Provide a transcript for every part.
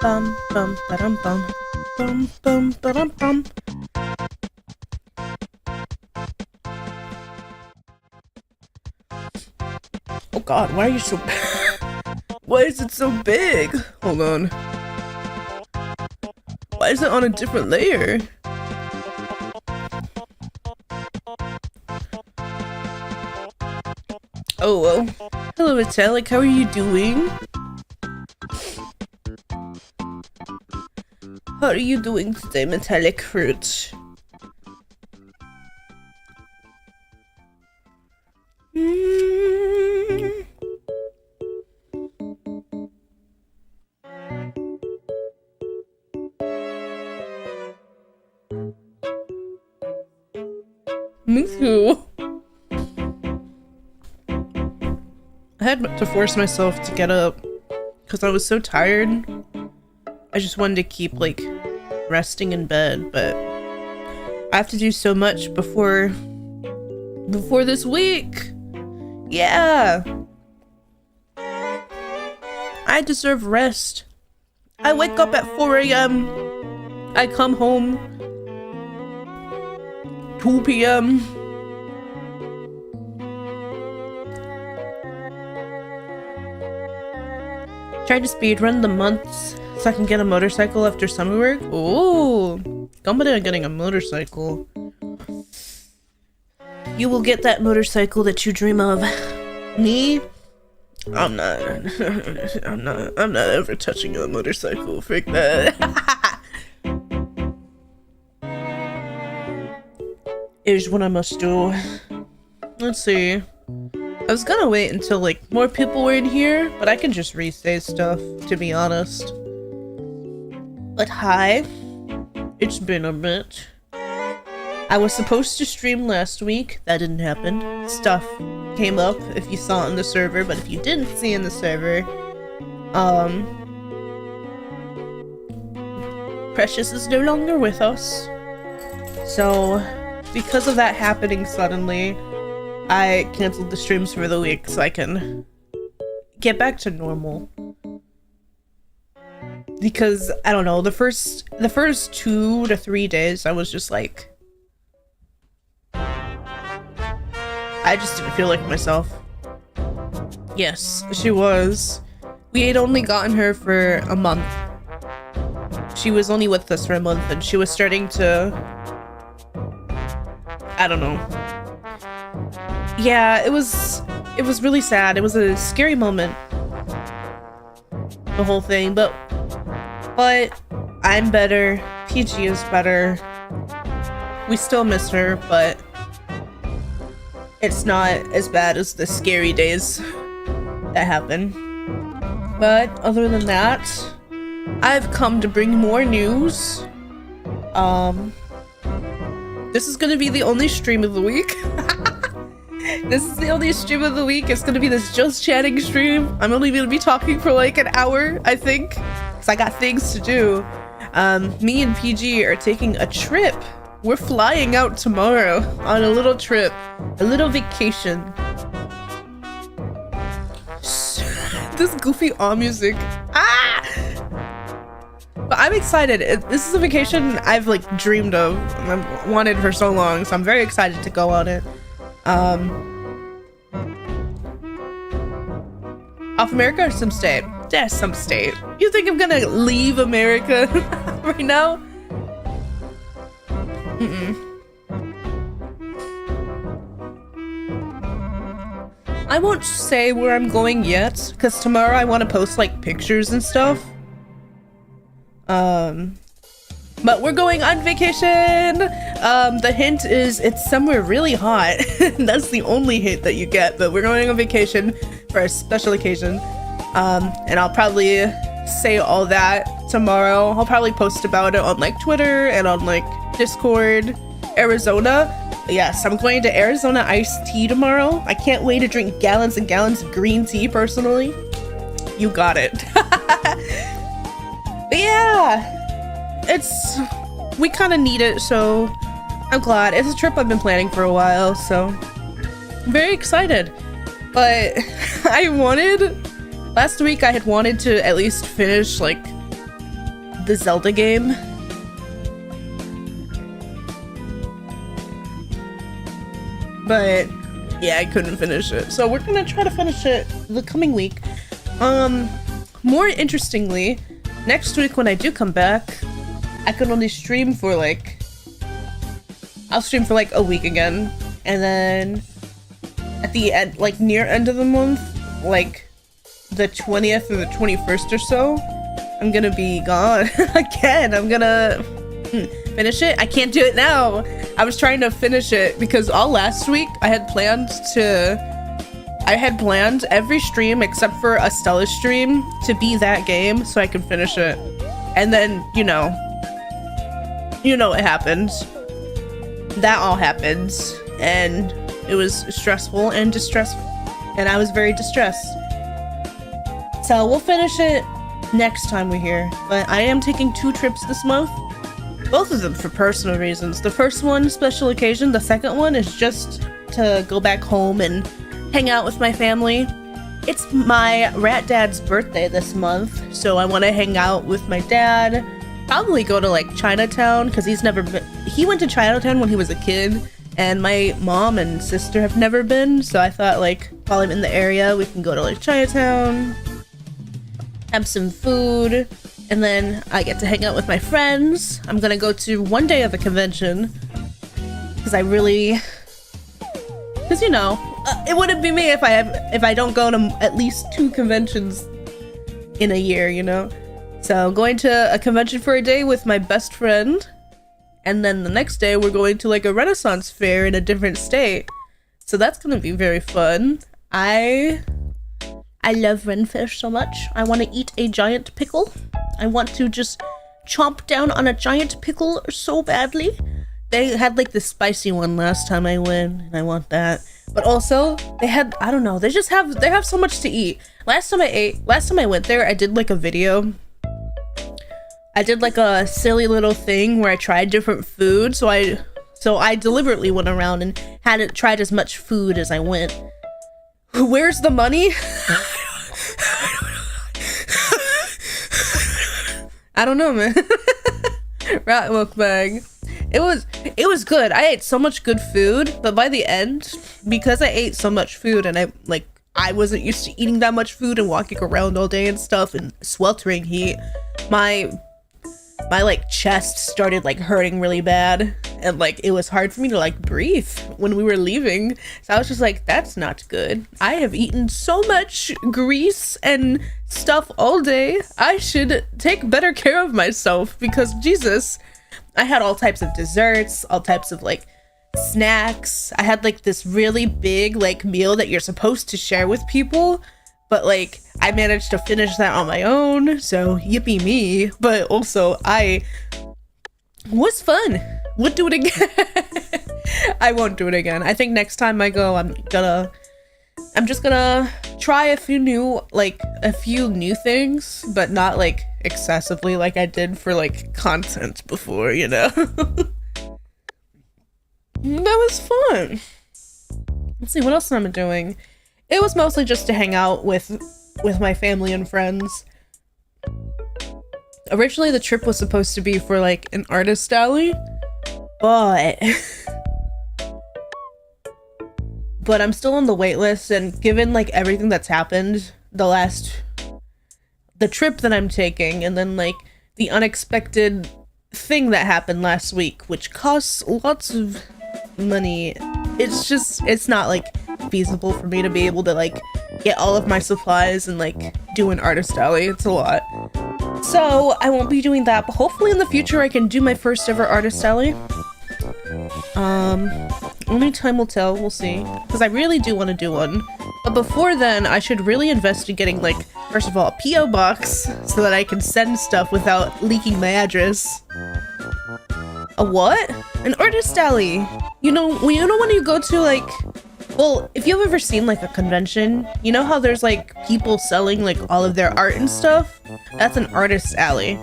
bum bum ba-dum bum bum bum ba-dum bum. Oh god, why are you so why is it so big? Hold on. Why is it on a different layer? Oh well. Hello Metallic, how are you doing? How are you doing today, Metallic Fruit? Me too. I had to force myself to get up because I was so tired. I just wanted to keep like resting in bed, but I have to do so much before this week. Yeah. I deserve rest. I wake up at 4 a.m. I come home 2 p.m. Trying to speedrun the months so I can get a motorcycle after summer work. Ooh, confident getting a motorcycle. You will get that motorcycle that you dream of. Me? I'm not ever touching a motorcycle. Freak that. Here's what I must do. Let's see. I was gonna wait until like more people were in here, but I can just re-say stuff, to be honest. But hi, it's been a bit. I was supposed to stream last week, that didn't happen. Stuff came up if you saw it in the server, but if you didn't see in the server, Precious is no longer with us. So, because of that happening suddenly, I canceled the streams for the week so I can get back to normal. Because, I don't know, the first 2 to 3 days I was just like, I just didn't feel like myself. Yes, she was. We had only gotten her for a month. She was only with us for a month and she was starting to, I don't know. Yeah, it was really sad. It was a scary moment. The whole thing, but I'm better. PG is better. We still miss her, but it's not as bad as the scary days that happened. But other than that, I've come to bring more news. This is gonna be the only stream of the week. This is the only stream of the week. It's gonna be this just chatting stream. I'm only gonna be talking for like an hour, I think, because I got things to do. Me and PG are taking a trip. We're flying out tomorrow on a little trip, a little vacation. This goofy awe music. Ah! But I'm excited. This is a vacation I've like dreamed of and I've wanted for so long, so I'm very excited to go on it. Off America or some state? Yeah, some state. You think I'm gonna leave America right now? I won't say where I'm going yet, because tomorrow I want to post like pictures and stuff. But we're going on vacation! The hint is it's somewhere really hot. That's the only hint that you get, but we're going on vacation for a special occasion. And I'll probably say all that tomorrow. I'll probably post about it on like Twitter and on like Discord. Arizona. Yes, I'm going to Arizona iced tea tomorrow. I can't wait to drink gallons and gallons of green tea personally. You got it. But yeah, we kind of need it, so I'm glad. It's a trip I've been planning for a while, so I'm very excited. But last week I had wanted to at least finish like the Zelda game. But yeah, I couldn't finish it. So we're gonna try to finish it the coming week. More interestingly, next week when I do come back, I can only stream for like, I'll stream for like a week again. And then at the end, like near end of the month, like the 20th or the 21st or so, I'm gonna be gone again. I'm gonna finish it. I can't do it now. I was trying to finish it because all last week I had planned every stream except for a Stella stream to be that game so I can finish it. And then, you know what happened. That all happened and it was stressful and distressful and I was very distressed. So we'll finish it next time we're here. But I am taking 2 trips this month. Both of them for personal reasons. The first one, special occasion. The second one is just to go back home and hang out with my family. It's my rat dad's birthday this month, so I want to hang out with my dad. Probably go to like Chinatown because he went to Chinatown when he was a kid, and my mom and sister have never been. So I thought like while I'm in the area, we can go to like Chinatown, have some food. And then I get to hang out with my friends. I'm gonna go to one day of a convention because you know, it wouldn't be me if I don't go to at least 2 conventions in a year, you know. So going to a convention for a day with my best friend, and then the next day we're going to like a Renaissance fair in a different state. So that's gonna be very fun. I love Renfish so much. I want to eat a giant pickle. I want to just chomp down on a giant pickle so badly. They had like the spicy one last time I went, and I want that. But also, they had, I don't know, they have so much to eat. Last time I went there, I did like a video. I did like a silly little thing where I tried different food. So I deliberately went around and tried as much food as I went. Where's the money? I don't know, man. Rat milk bag. It was good. I ate so much good food, but by the end, because I ate so much food and I wasn't used to eating that much food and walking around all day and stuff in sweltering heat, my like chest started like hurting really bad, and like it was hard for me to like breathe when we were leaving. So I was just like, that's not good. I have eaten so much grease and stuff all day. I should take better care of myself because Jesus, I had all types of desserts, all types of like snacks. I had like this really big like meal that you're supposed to share with people, but like I managed to finish that on my own, so yippee me. But also I was fun. Would do it again. I won't do it again. I think next time I go, I'm just gonna try a few new things, but not like excessively like I did for like content before, you know. That was fun. Let's see, what else am I doing? It was mostly just to hang out with my family and friends. Originally the trip was supposed to be for like an artist alley, but I'm still on the wait list, and given like everything that's happened the trip that I'm taking, and then like the unexpected thing that happened last week, which costs lots of money, it's not like feasible for me to be able to like get all of my supplies and like do an artist alley. It's a lot. So I won't be doing that, but hopefully in the future I can do my first ever artist alley. Only time will tell, we'll see. Because I really do want to do one. But before then, I should really invest in getting, like, first of all, a P.O. box so that I can send stuff without leaking my address. A what? An artist alley. You know when you go to, like, well, if you've ever seen, like, a convention, you know how there's, like, people selling, like, all of their art and stuff? That's an artist alley.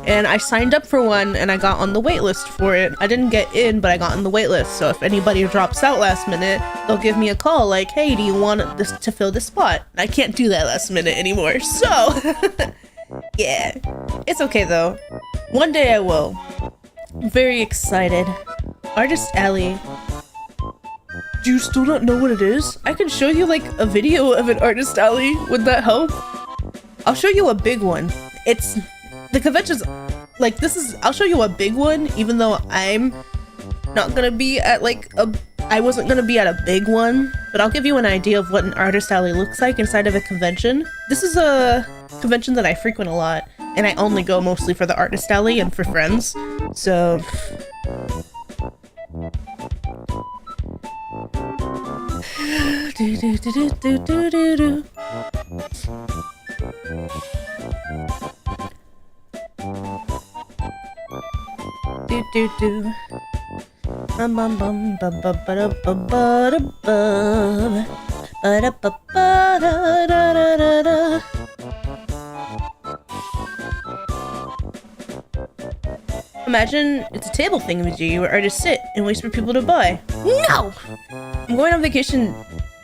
And I signed up for one and I got on the wait list for it. I didn't get in, but I got on the wait list. So if anybody drops out last minute, they'll give me a call like, hey, do you want this to fill this spot? And I can't do that last minute anymore. So Yeah, it's okay though. One day I will. I'm very excited. Artist Alley. Do you still not know what it is? I can show you like a video of an Artist Alley. Would that help? I'll show you a big one. It's the convention's like I'll show you a big one, even though I'm not gonna be at like I wasn't gonna be at a big one, but I'll give you an idea of what an Artist Alley looks like inside of a convention. This is a convention that I frequent a lot, and I only go mostly for the Artist Alley and for friends. So imagine it's a table thingamajig where artists sit and wait for people to buy. No! I'm going on vacation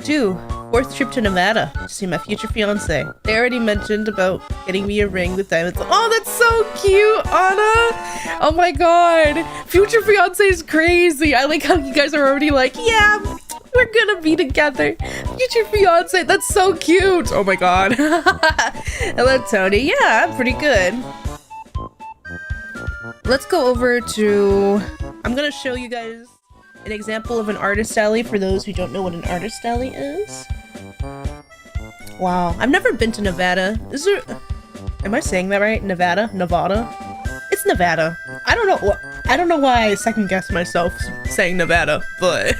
too. 4th trip to Nevada to see my future fiance. They already mentioned about getting me a ring with diamonds. Oh, that's so cute, Anna! Oh my god. Future fiance is crazy. I like how you guys are already like, yeah, we're gonna be together. Future fiance, that's so cute. Oh my god. Hello, Tony. Yeah, I'm pretty good. Let's go over to... I'm gonna show you guys an example of an Artist Alley for those who don't know what an Artist Alley is. Wow, I've never been to Nevada. Is there... Am I saying that right? Nevada? Nevada? It's Nevada. I don't know why I second guess myself saying Nevada, but...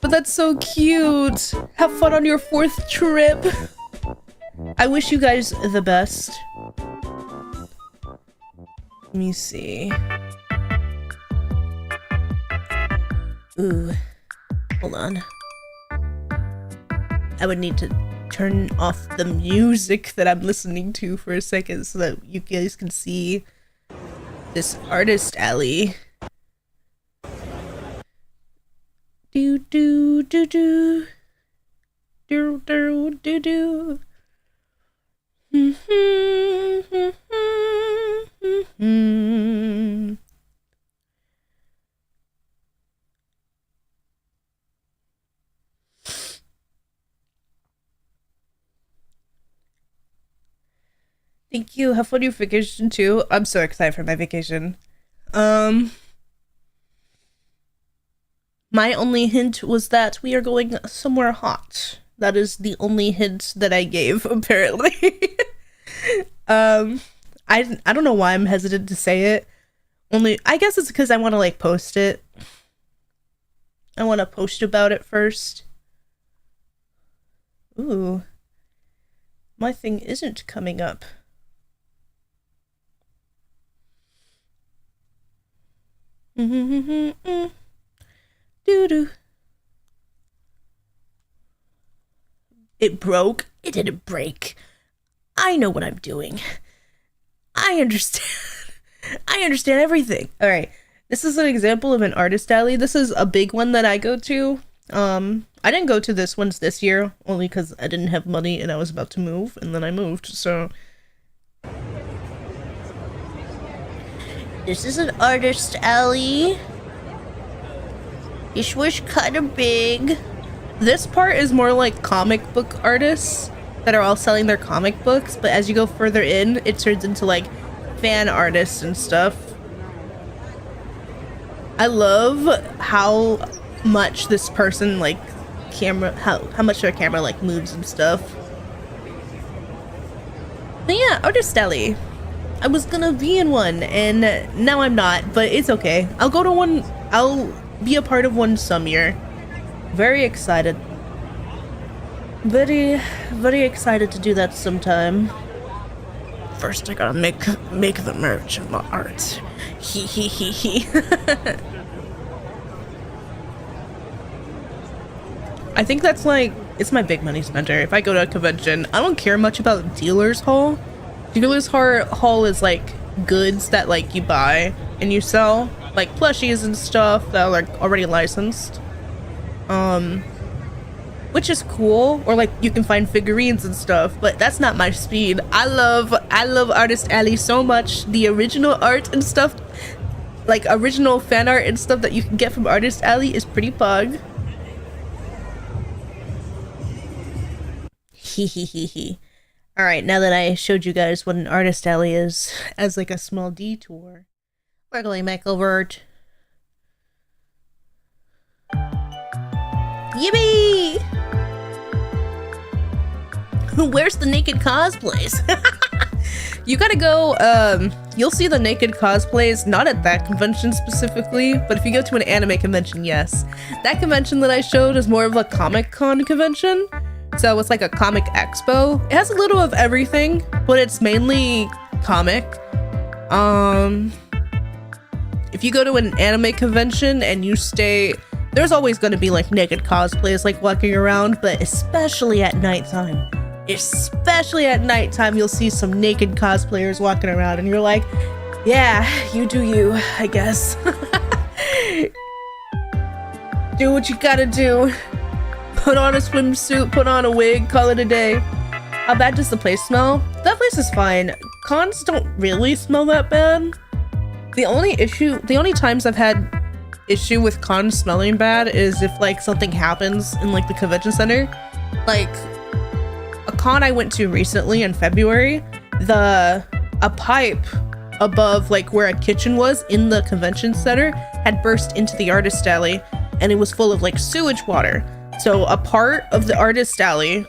but that's so cute. Have fun on your 4th trip. I wish you guys the best. Let me see. Ooh, hold on. I would need to turn off the music that I'm listening to for a second so that you guys can see this Artist Alley. Do do do do do do do do. Thank you. Have fun on your vacation too. I'm so excited for my vacation. My only hint was that we are going somewhere hot. That is the only hint that I gave, apparently. I don't know why I'm hesitant to say it. Only, I guess it's because I want to like post it. I want to post about it first. Ooh. My thing isn't coming up. Doo-doo. It broke. It didn't break. I know what I'm doing. I understand. I understand everything. All right. This is an example of an Artist Alley. This is a big one that I go to. I didn't go to this ones this year only because I didn't have money and I was about to move, and then I moved. So this is an Artist Alley. It was kind of big. This part is more like comic book artists that are all selling their comic books, but as you go further in, it turns into like fan artists and stuff. I love how much this person like how much their camera like moves and stuff. But yeah, Artist Alley. I was gonna be in one and now I'm not, but it's okay. I'll go to one. I'll be a part of one some year. Very excited. Very, very excited to do that sometime. First, I gotta make the merch and the art. Hee hee hee hee. I think that's like, it's my big money spender. If I go to a convention, I don't care much about dealer's hall. Dealer's hall is like goods that like you buy and you sell, like plushies and stuff that are like already licensed. which is cool, or like you can find figurines and stuff, but that's not my speed. I love Artist Alley so much. The original art and stuff, like original fan art and stuff that you can get from Artist Alley is pretty pug. Hehehehe. All right, now that I showed you guys what an Artist Alley is as like a small detour, we're going back over. Yippee! Where's the naked cosplays? You gotta go, you'll see the naked cosplays, not at that convention specifically, but if you go to an anime convention, yes. That convention that I showed is more of a Comic-Con convention, so it's like a comic expo. It has a little of everything, but it's mainly comic. If you go to an anime convention and you stay, there's always gonna be like naked cosplays like walking around, but especially at nighttime. Especially at nighttime, you'll see some naked cosplayers walking around and you're like, yeah, you do you, I guess. Do what you gotta do. Put on a swimsuit, put on a wig, call it a day. How bad does the place smell? That place is fine. Cons don't really smell that bad. The only times I've had issue with cons smelling bad is if like something happens in like the convention center. Like a con I went to recently in February, a pipe above like where a kitchen was in the convention center had burst into the Artist Alley and it was full of like sewage water. So a part of the Artist Alley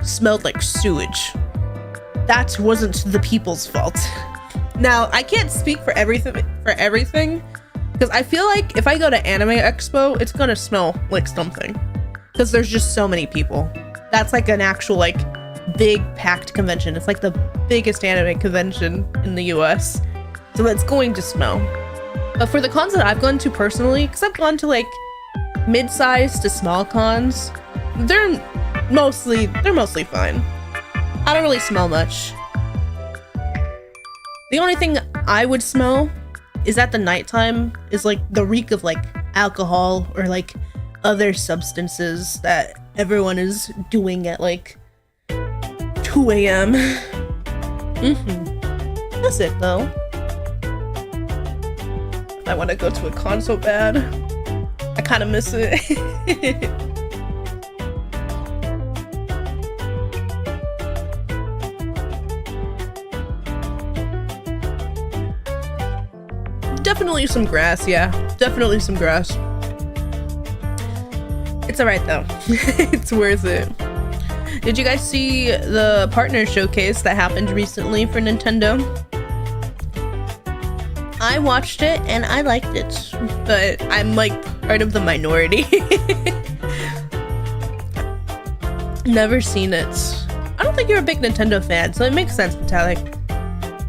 smelled like sewage. That wasn't the people's fault. Now, I can't speak for everything because I feel like if I go to Anime Expo, it's gonna smell like something because there's just so many people. That's like an actual like big packed convention. It's like the biggest anime convention in the US, so it's going to smell. But for the cons that I've gone to personally, because I've gone to like mid-sized to small cons, they're mostly fine. I don't really smell much. The only thing I would smell is at the nighttime is like the reek of like alcohol or like other substances that everyone is doing at like 2 a.m. That's it though. I want to go to a con so bad. I kind of miss it. Definitely some grass, yeah. Definitely some grass. It's alright though. It's worth it. Did you guys see the partner showcase that happened recently for Nintendo? I watched it and I liked it, but I'm like part of the minority. Never seen it. I don't think you're a big Nintendo fan, so it makes sense, Metallic.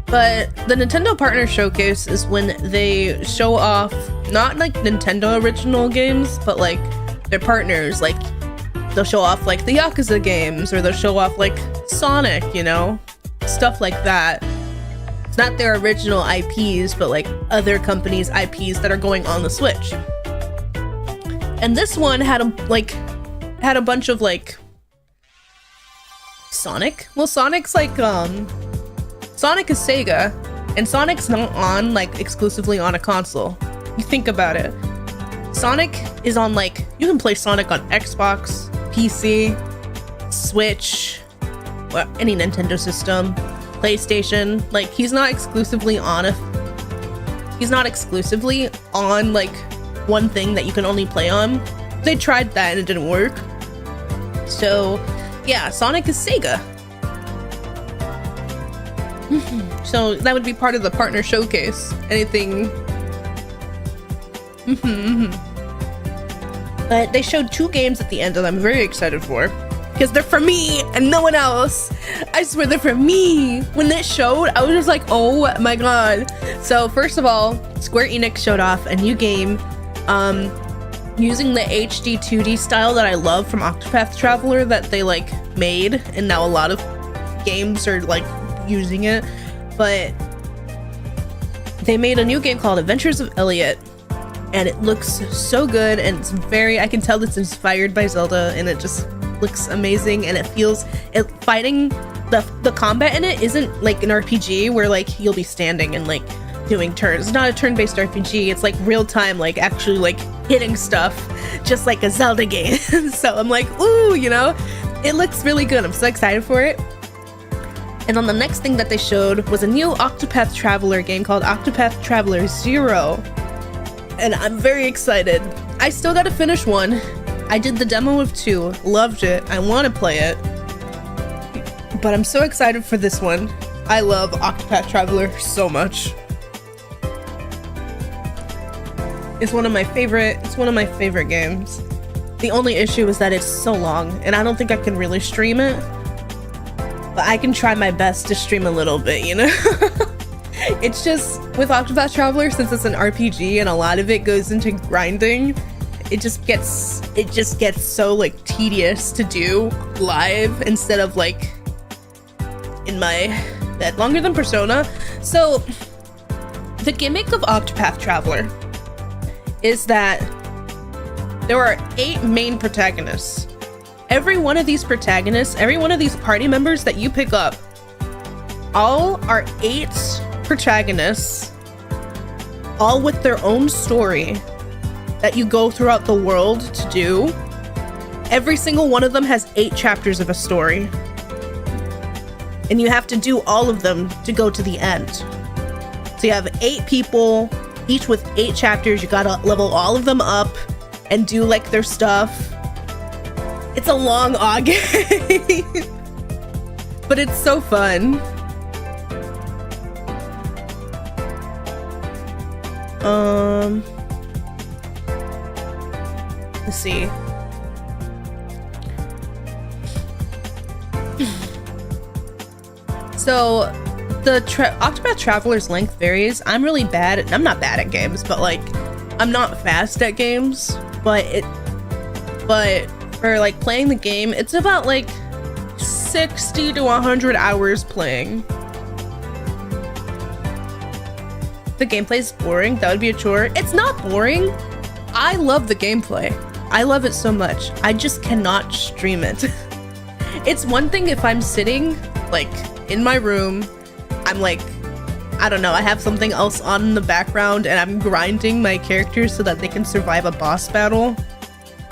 But the Nintendo Partner Showcase is when they show off not like Nintendo original games, but like their partners. Like they'll show off like the Yakuza games, or they'll show off like Sonic, you know, stuff like that. It's not their original IPs, but like other companies' IPs that are going on the Switch. And this one had a bunch of like Sonic. Well, Sonic's like Sonic is Sega, and Sonic's not on like exclusively on a console. You think about it. Sonic is on like, you can play Sonic on Xbox, PC, Switch, well, any Nintendo system, PlayStation. Like he's not exclusively on like one thing that you can only play on. They tried that and it didn't work. So yeah, Sonic is Sega. So that would be part of the partner showcase. Anything. But they showed 2 games at the end that I'm very excited for, because they're for me and no one else. I swear they're for me. When it showed, I was just like, oh my god. So first of all, Square Enix showed off a new game using the HD 2D style that I love from Octopath Traveler that they like made, and now a lot of games are like using it. But they made a new game called Adventures of Elliot, and it looks so good, and it's very, I can tell it's inspired by Zelda, and it just looks amazing, and fighting, the combat in it isn't like an RPG where like you'll be standing and like doing turns. It's not a turn-based RPG. It's like real time, like actually like hitting stuff, just like a Zelda game. So I'm like, ooh, you know, it looks really good. I'm so excited for it. And then the next thing that they showed was a new Octopath Traveler game called Octopath Traveler 0. And I'm very excited. I still gotta finish 1. I did the demo of 2, loved it. I want to play it. But I'm so excited for this one. I love Octopath Traveler so much. It's one of my favorite games. The only issue is that it's so long, and I don't think I can really stream it. But I can try my best to stream a little bit, you know? It's just, with Octopath Traveler, since it's an RPG and a lot of it goes into grinding, it just gets so like tedious to do live instead of like in my bed, longer than Persona. So the gimmick of Octopath Traveler is that there are 8 main protagonists. Every one of these protagonists, every one of these party members that you pick up, all are 8 protagonists, all with their own story that you go throughout the world to do. Every single one of them has 8 chapters of a story. And you have to do all of them to go to the end. So you have 8 people, each with 8 chapters. You gotta level all of them up and do like their stuff. It's a long game, but it's so fun. Let's see. So the Octopath Traveler's length varies. I'm not bad at games, but like I'm not fast at games, but for like playing the game, it's about like 60 to 100 hours playing. The gameplay's boring. That would be a chore. It's not boring. I love the gameplay. I love it so much. I just cannot stream it. It's one thing if I'm sitting like in my room, I'm like, I don't know, I have something else on in the background and I'm grinding my characters so that they can survive a boss battle.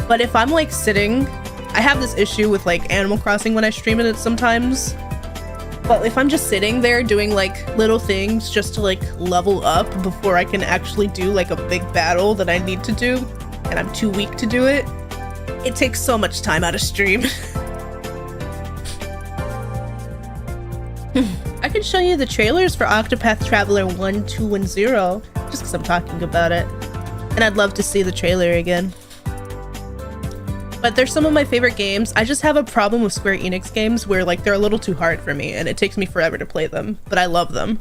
But if I'm like sitting, I have this issue with like Animal Crossing when I stream it sometimes. But if I'm just sitting there doing like little things just to like level up before I can actually do like a big battle that I need to do, and I'm too weak to do it, it takes so much time out of stream. I can show you the trailers for Octopath Traveler 1, 2, and 0, just because I'm talking about it. And I'd love to see the trailer again. But they're some of my favorite games. I just have a problem with Square Enix games where like they're a little too hard for me and it takes me forever to play them, but I love them.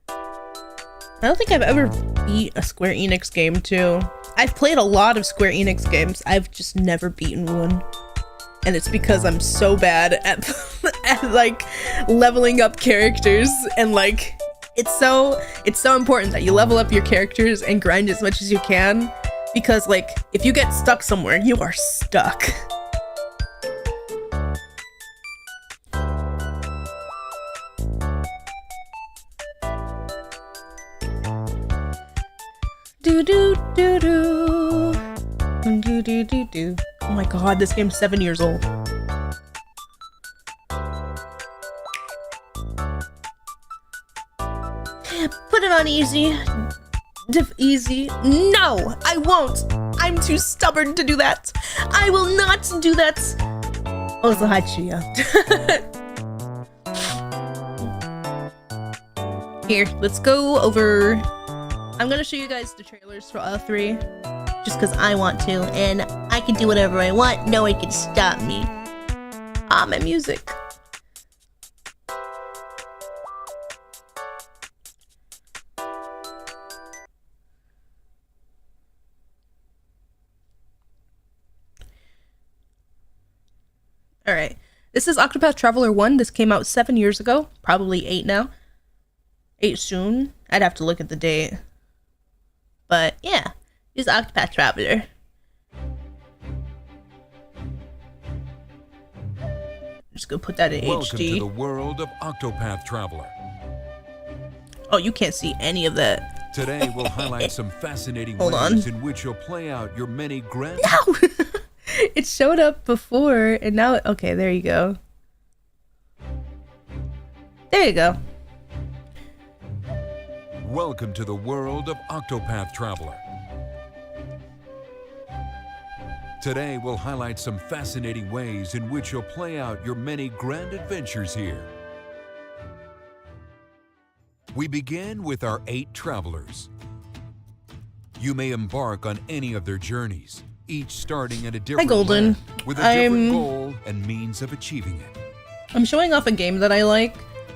I don't think I've ever beat a Square Enix game too. I've played a lot of Square Enix games. I've just never beaten one. And it's because I'm so bad at, at like leveling up characters, and like it's so important that you level up your characters and grind as much as you can, because like if you get stuck somewhere, you are stuck. Do do do do do do do do. Oh my god, this game's 7 years old. Put it on easy. Easy. No, I won't. I'm too stubborn to do that. I will not do that. Oh, it's a Hachiya. Here, let's go over. I'm gonna show you guys the trailers for all 3, just because I want to, and I can do whatever I want. No one can stop me. Ah, my music. Alright, this is Octopath Traveler 1. This came out 7 years ago, probably 8 now. 8 soon. I'd have to look at the date. But yeah, he's Octopath Traveler. Just gonna put that in Welcome HD. to the world of Octopath Traveler. Oh, you can't see any of that. Today we'll highlight some fascinating Hold ways on. in which you'll play out your many grand... No! It showed up before, and now... Okay, there you go. There you go. Welcome to the world of Octopath Traveler. Today we'll highlight some fascinating ways in which you'll play out your many grand adventures here. We begin with our 8 travelers. You may embark on any of their journeys, each starting at a different Golden. land with a different goal and means of achieving it. I'm showing off a game that I like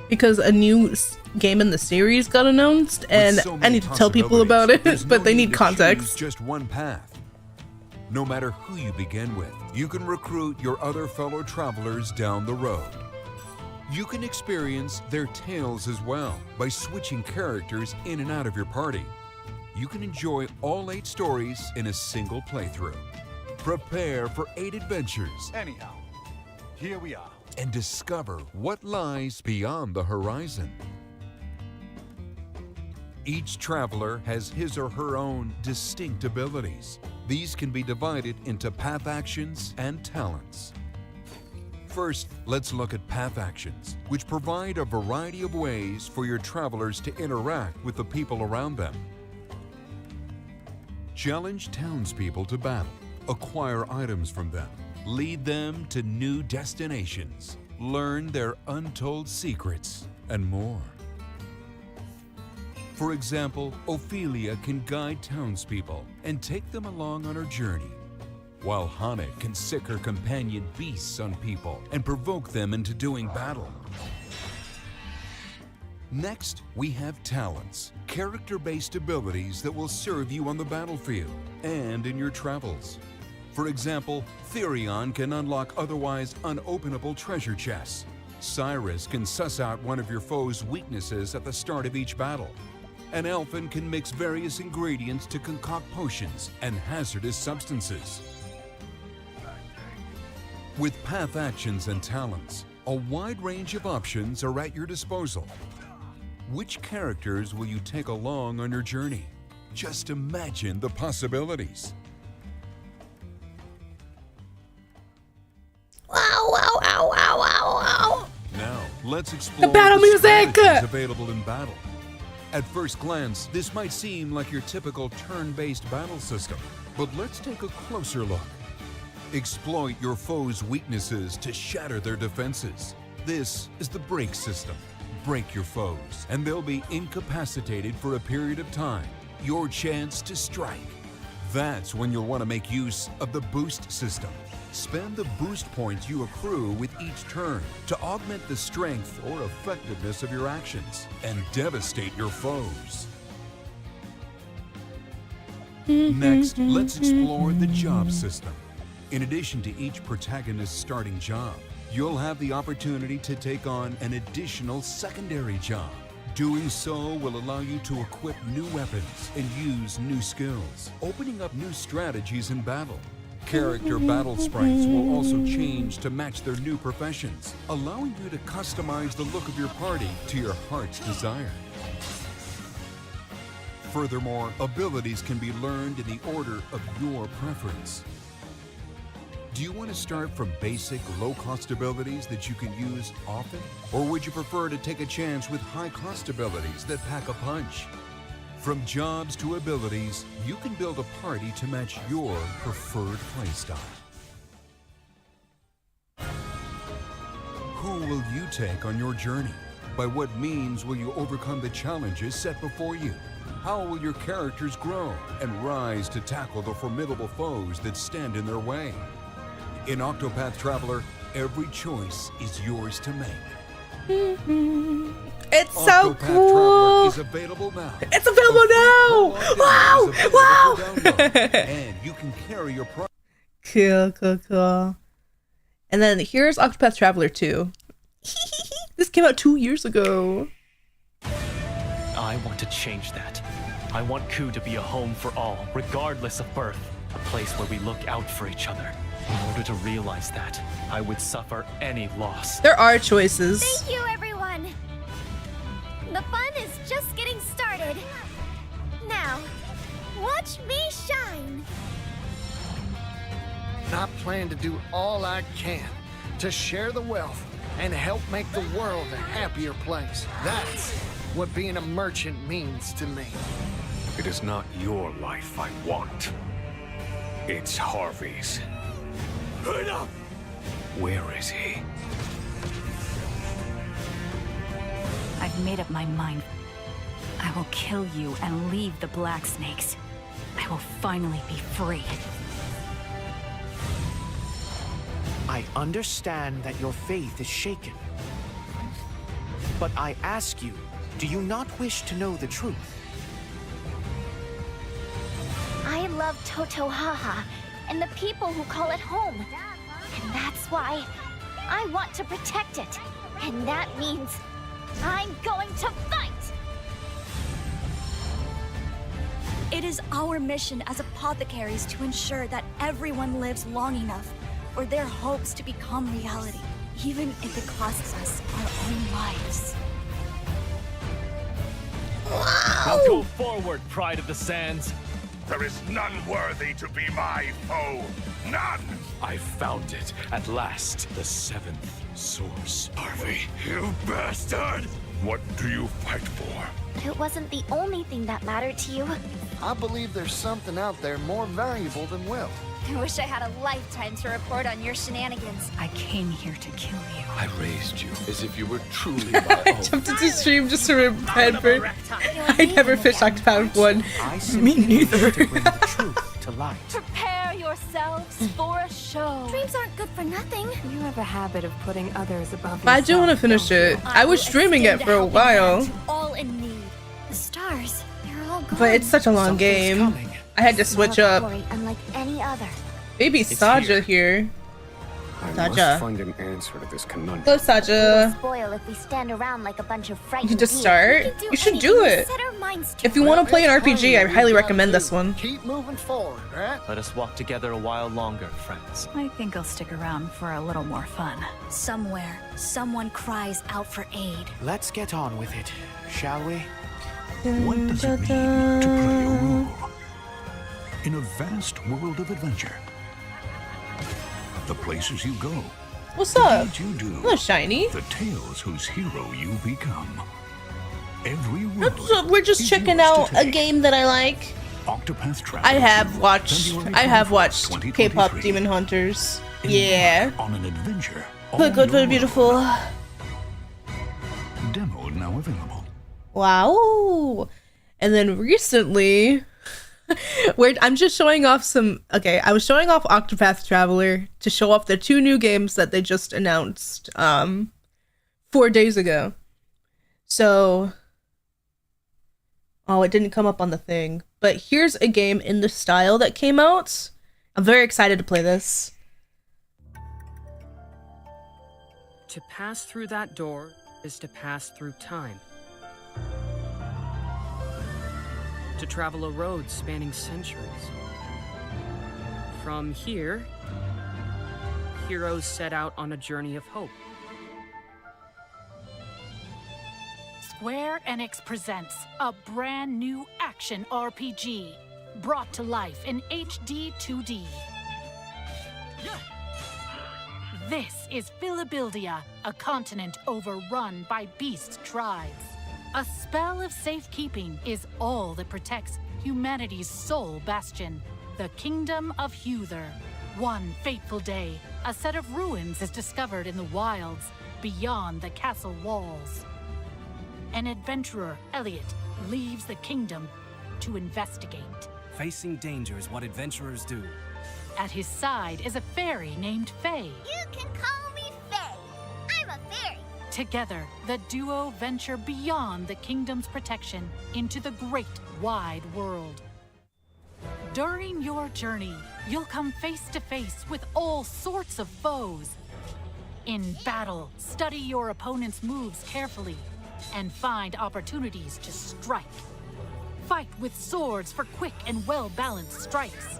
because a new game in the series got announced, and With so I many need to tell people about it, there's but no they need need to context. choose just one path. No matter who you begin with, you can recruit your other fellow travelers down the road. You can experience their tales as well by switching characters in and out of your party. You can enjoy all 8 stories in a single playthrough. Prepare for 8 adventures. Anyhow, here we are. And discover what lies beyond the horizon. Each traveler has his or her own distinct abilities. These can be divided into path actions and talents. First, let's look at path actions, which provide a variety of ways for your travelers to interact with the people around them. Challenge townspeople to battle, acquire items from them, lead them to new destinations, learn their untold secrets, and more. For example, Ophelia can guide townspeople and take them along on her journey, while Hanek can sick her companion beasts on people and provoke them into doing battle. Next, we have talents, character-based abilities that will serve you on the battlefield and in your travels. For example, Therion can unlock otherwise unopenable treasure chests. Cyrus can suss out one of your foe's weaknesses at the start of each battle. And Elfin can mix various ingredients to concoct potions and hazardous substances. With path actions and talents, a wide range of options are at your disposal. Which characters will you take along on your journey? Just imagine the possibilities. Wow, wow, wow, wow, wow, wow. Now, let's explore The battle music! strategies available in battle. At first glance, this might seem like your typical turn-based battle system, but let's take a closer look. Exploit your foe's weaknesses to shatter their defenses. This is the break system. Break your foes, and they'll be incapacitated for a period of time. Your chance to strike. That's when you'll want to make use of the boost system. Spend the boost points you accrue with each turn to augment the strength or effectiveness of your actions and devastate your foes. Next, let's explore the job system. In addition to each protagonist's starting job, you'll have the opportunity to take on an additional secondary job. Doing so will allow you to equip new weapons and use new skills, opening up new strategies in battle. Character battle sprites will also change to match their new professions, allowing you to customize the look of your party to your heart's desire. Furthermore, abilities can be learned in the order of your preference. Do you want to start from basic, low-cost abilities that you can use often? Or would you prefer to take a chance with high-cost abilities that pack a punch? From jobs to abilities, you can build a party to match your preferred playstyle. Who will you take on your journey? By what means will you overcome the challenges set before you? How will your characters grow and rise to tackle the formidable foes that stand in their way? In Octopath Traveler, every choice is yours to make. It's so Octopath cool. Traveler is available now. It's available now. Wow, wow. And you can carry your product. Cool, cool, cool. And then here's Octopath Traveler 2. This came out 2 years ago. I want to change that. I want Ku to be a home for all, regardless of birth. A place where we look out for each other. In order to realize that, I would suffer any loss. There are choices. Thank you, everyone. The fun is just getting started. Now, watch me shine. I plan to do all I can to share the wealth and help make the world a happier place. That's what being a merchant means to me. It is not your life I want. It's Harvey's. Where is he? I've made up my mind. I will kill you and leave the Black Snakes. I will finally be free. I understand that your faith is shaken. But I ask you, do you not wish to know the truth? I love Totohaha and the people who call it home. And that's why I want to protect it. And that means I'm going to fight! It is our mission as apothecaries to ensure that everyone lives long enough for their hopes to become reality, even if it costs us our own lives. Now go forward, Pride of the Sands. There is none worthy to be my foe. None! I found it at last. The seventh source. Harvey, you bastard! What do you fight for? But it wasn't the only thing that mattered to you. I believe there's something out there more valuable than wealth. I wish I had a lifetime to report on your shenanigans. I came here to kill you. I raised you as if you were truly I my own. jumped into stream just to remember. I never fished Octopath 1. I simply wish to bring the truth to light. Prepare yourselves for a show. Dreams aren't good for nothing. You have a habit of putting others above But I do want to finish it. I was streaming it for a while. All in need. The stars, they're all gone. But it's such a long Something's game. coming. I had to switch up. Glory unlike any other. Baby Saja here. I Saja. must find an answer to this conundrum. Hello, Saja. Spoil if we stand around like a bunch of You frightened can just deer. start. We can You should anything do we it. set our minds to. If you want to play an RPG, I highly recommend this one. Keep moving forward, right? Let us walk together a while longer, friends. I think I'll stick around for a little more fun. Somewhere, someone cries out for aid. Let's get on with it, shall we? What does it mean to play a role in a vast world of adventure? The places you go, What's the up? deeds you do, Hello, Shiny. the tales whose hero you become. Every So road we're just is checking yours to out a take. game that I like. Octopath Traveler I have 2, watched February 21st, K-pop 2023. Demon Hunters. Embark Yeah. on an adventure. Very on good, very your beautiful. own. Demo now available. Wow. And then recently, I'm just showing off some. Okay, I was showing off Octopath Traveler to show off the 2 new games that they just announced 4 days ago. So, oh, it didn't come up on the thing. But here's a game in the style that came out. I'm very excited to play this. To pass through that door is to pass through time. To travel a road spanning centuries. From here, heroes set out on a journey of hope. Square Enix presents a brand new action RPG, brought to life in HD 2D. This is Philabildia, a continent overrun by beast tribes. A spell of safekeeping is all that protects humanity's sole bastion, the Kingdom of Huther. One fateful day, a set of ruins is discovered in the wilds beyond the castle walls. An adventurer, Elliot, leaves the kingdom to investigate. Facing danger is what adventurers do. At his side is a fairy named Faye. You can call me Faye. I'm a fairy. Together, the duo venture beyond the kingdom's protection into the great wide world. During your journey, you'll come face to face with all sorts of foes. In battle, study your opponent's moves carefully and find opportunities to strike. Fight with swords for quick and well-balanced strikes.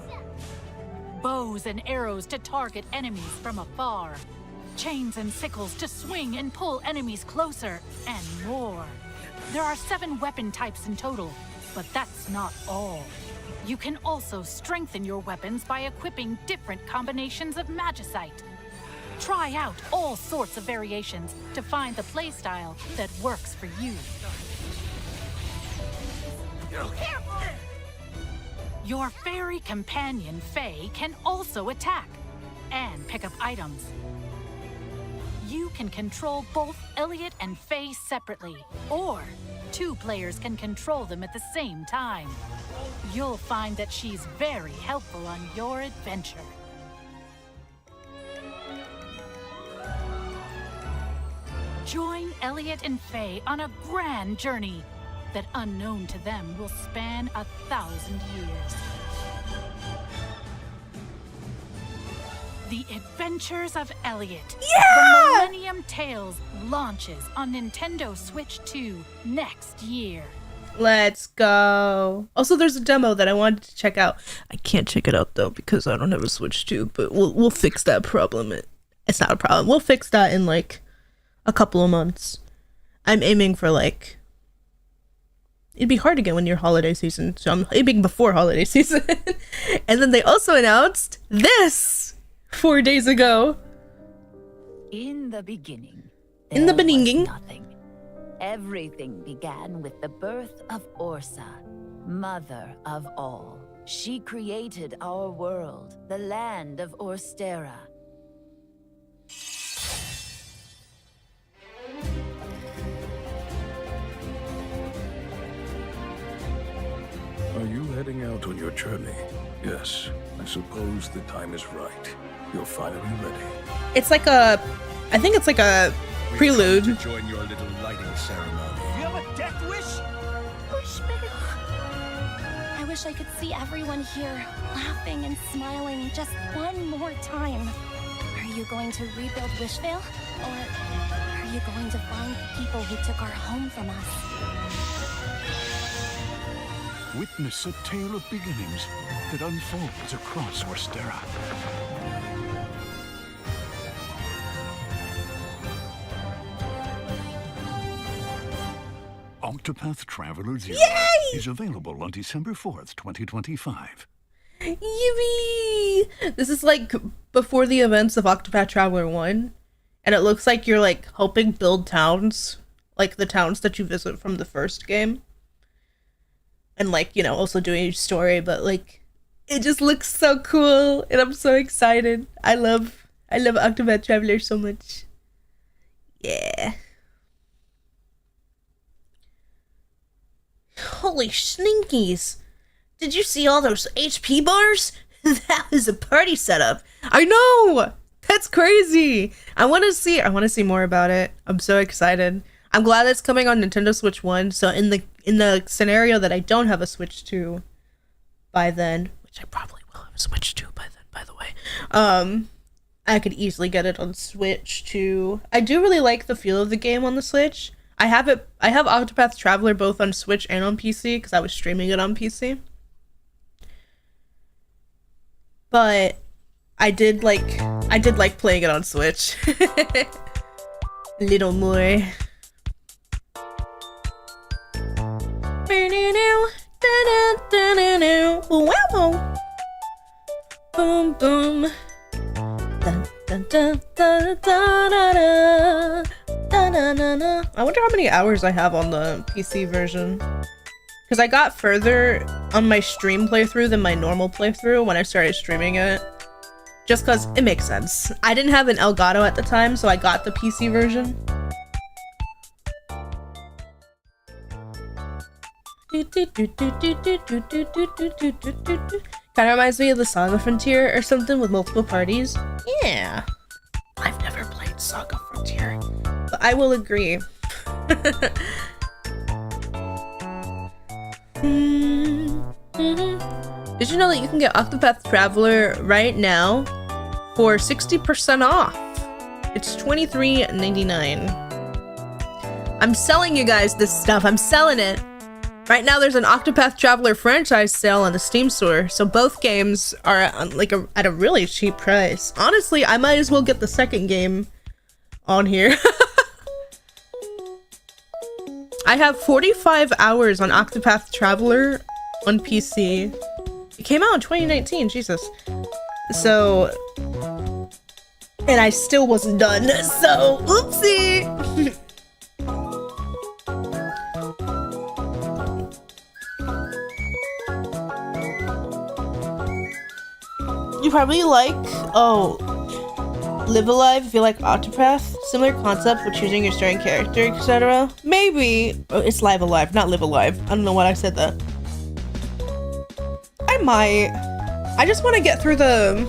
Bows and arrows to target enemies from afar. Chains and sickles to swing and pull enemies closer, and more. There are 7 weapon types in total, but that's not all. You can also strengthen your weapons by equipping different combinations of magicite. Try out all sorts of variations to find the playstyle that works for you. Your fairy companion, Faye, can also attack and pick up items. You can control both Elliot and Faye separately, or 2 players can control them at the same time. You'll find that she's very helpful on your adventure. Join Elliot and Faye on a grand journey that, unknown to them, will span 1,000 years. The Adventures of Elliot. The Millennium Tales launches on Nintendo Switch 2 next year. Let's go. Also, there's a demo that I wanted to check out. I can't check it out though because I don't have a Switch 2, but we'll fix that problem. It's not a problem. We'll fix that in like a couple of months. I'm aiming for like, it'd be hard to get when you're holiday season, so I'm aiming before holiday season. And then they also announced this 4 days ago. In the beginning. In the beginning. Nothing. Everything began with the birth of Orsa, mother of all. She created our world, the land of Orstera. Are you heading out on your journey? Yes, I suppose the time is right. You're finally ready. It's like a, I think it's like a prelude. To join your little lighting ceremony. You have a death wish? Wishville. I wish I could see everyone here laughing and smiling just one more time. Are you going to rebuild Wishville? Or are you going to find the people who took our home from us? Witness a tale of beginnings that unfolds across Orstera. Octopath Traveler 0 is available on December 4th, 2025. Yippee! This is like before the events of Octopath Traveler 1, and it looks like you're like helping build towns, like the towns that you visit from the first game. And like, you know, also doing a story, but like it just looks so cool and I'm so excited. I love Octopath Traveler so much. Yeah. Holy sninkies. Did you see all those HP bars? That was a party setup. I know! That's crazy. I want to see more about it. I'm so excited. I'm glad it's coming on Nintendo Switch 1. So in the scenario that I don't have a Switch 2 by then, which I probably will have a Switch 2 by then, by the way, I could easily get it on Switch 2. I do really like the feel of the game on the Switch. I have Octopath Traveler both on Switch and on PC because I was streaming it on PC. But I did like playing it on Switch. A little more. Boom boom. I wonder how many hours I have on the PC version. Because I got further on my stream playthrough than my normal playthrough when I started streaming it. Just because it makes sense. I didn't have an Elgato at the time, so I got the PC version. Kind of reminds me of the Saga Frontier or something with multiple parties. Yeah. I've never played Saga Frontier, but I will agree. Did you know that you can get Octopath Traveler right now for 60% off? It's $23.99. I'm selling you guys this stuff. I'm selling it. Right now there's an Octopath Traveler franchise sale on the Steam store, so both games are at a really cheap price. Honestly, I might as well get the second game on here. I have 45 hours on Octopath Traveler on PC. It came out in 2019, Jesus. So, and I still wasn't done, so oopsie. You probably like, Live Alive if you like Octopath. Similar concept with choosing your starting character, etc. Maybe. Oh, it's Live Alive, not Live Alive. I don't know why I said that. I might. I just want to get through the...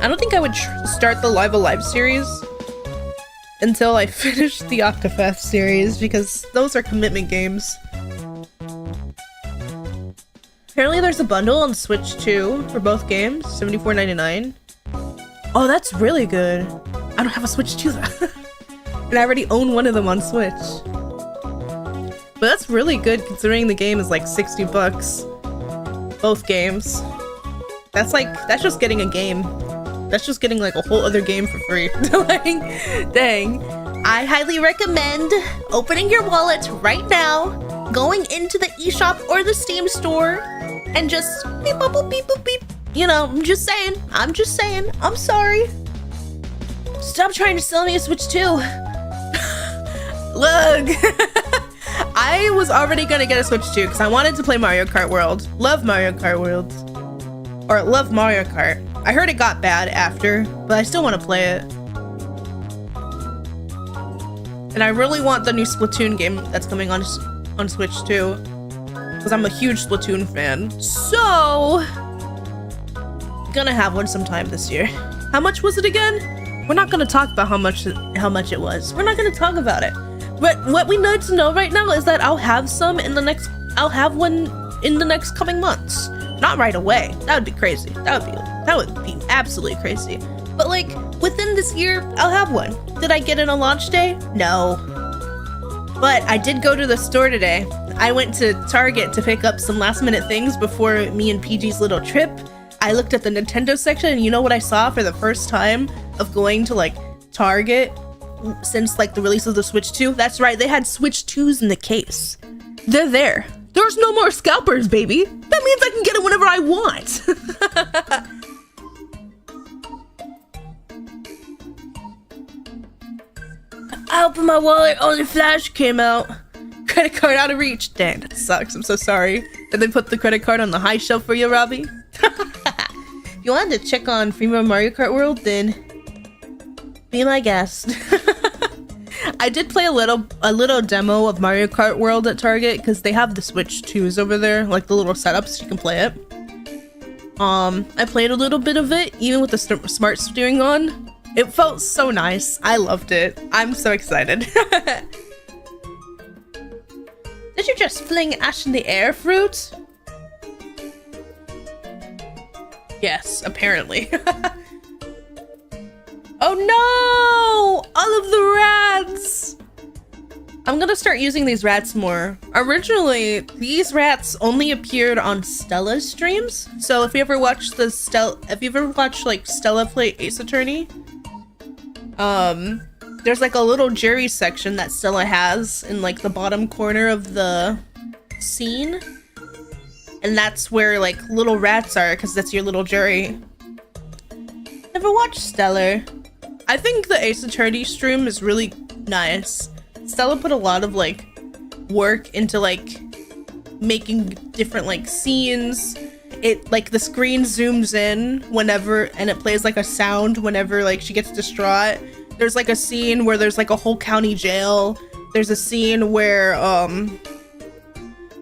I don't think I would start the Live Alive series until I finish the Octopath series, because those are commitment games. Apparently there's a bundle on Switch too for both games, $74.99. Oh, that's really good. I don't have a Switch 2 though. And I already own one of them on Switch. But that's really good considering the game is like 60 bucks. Both games. That's just getting a game. That's just getting like a whole other game for free. Like, dang. I highly recommend opening your wallet right now, going into the eShop or the Steam store, and just beep boop boop beep boop beep. You know, I'm just saying. I'm sorry. Stop trying to sell me a Switch 2. Look. I was already gonna get a Switch 2 because I wanted to play Mario Kart World. Love Mario Kart World. Or love Mario Kart. I heard it got bad after, but I still want to play it. And I really want the new Splatoon game that's coming on Switch too, because I'm a huge Splatoon fan. So, gonna have one sometime this year. How much was it again? We're not gonna talk about how much it was. We're not gonna talk about it. But what we need to know right now is that I'll have one in the next coming months. Not right away. That would be crazy. That would be absolutely crazy. But like within this year, I'll have one. Did I get it on launch day? No. But I did go to the store today. I went to Target to pick up some last minute things before me and PG's little trip. I looked at the Nintendo section, and you know what I saw for the first time of going to like Target since like the release of the Switch 2? That's right, they had Switch 2s in the case. They're there. There's no more scalpers, baby. That means I can get it whenever I want. I opened my wallet, only Flash came out. Credit card out of reach. Dang, that sucks. I'm so sorry. Did they put the credit card on the high shelf for you, Robbie? If you wanted to check on Freemium Mario Kart World, then be my guest. I did play a little demo of Mario Kart World at Target because they have the Switch 2s over there, like the little setups you can play it. I played a little bit of it, even with the smart steering on. It felt so nice. I loved it. I'm so excited. Did you just fling ash in the air, Fruit? Yes, apparently. Oh no! All of the rats! I'm gonna start using these rats more. Originally, these rats only appeared on Stella's streams. So if you ever watched like Stella play Ace Attorney, there's like a little jury section that Stella has in like the bottom corner of the scene. And that's where like little rats are, because that's your little jury. Never watched Stellar. I think the Ace Attorney stream is really nice. Stella put a lot of like work into like making different like scenes. It like the screen zooms in whenever, and it plays like a sound whenever like she gets distraught. There's like a scene where there's like a whole county jail. There's a scene where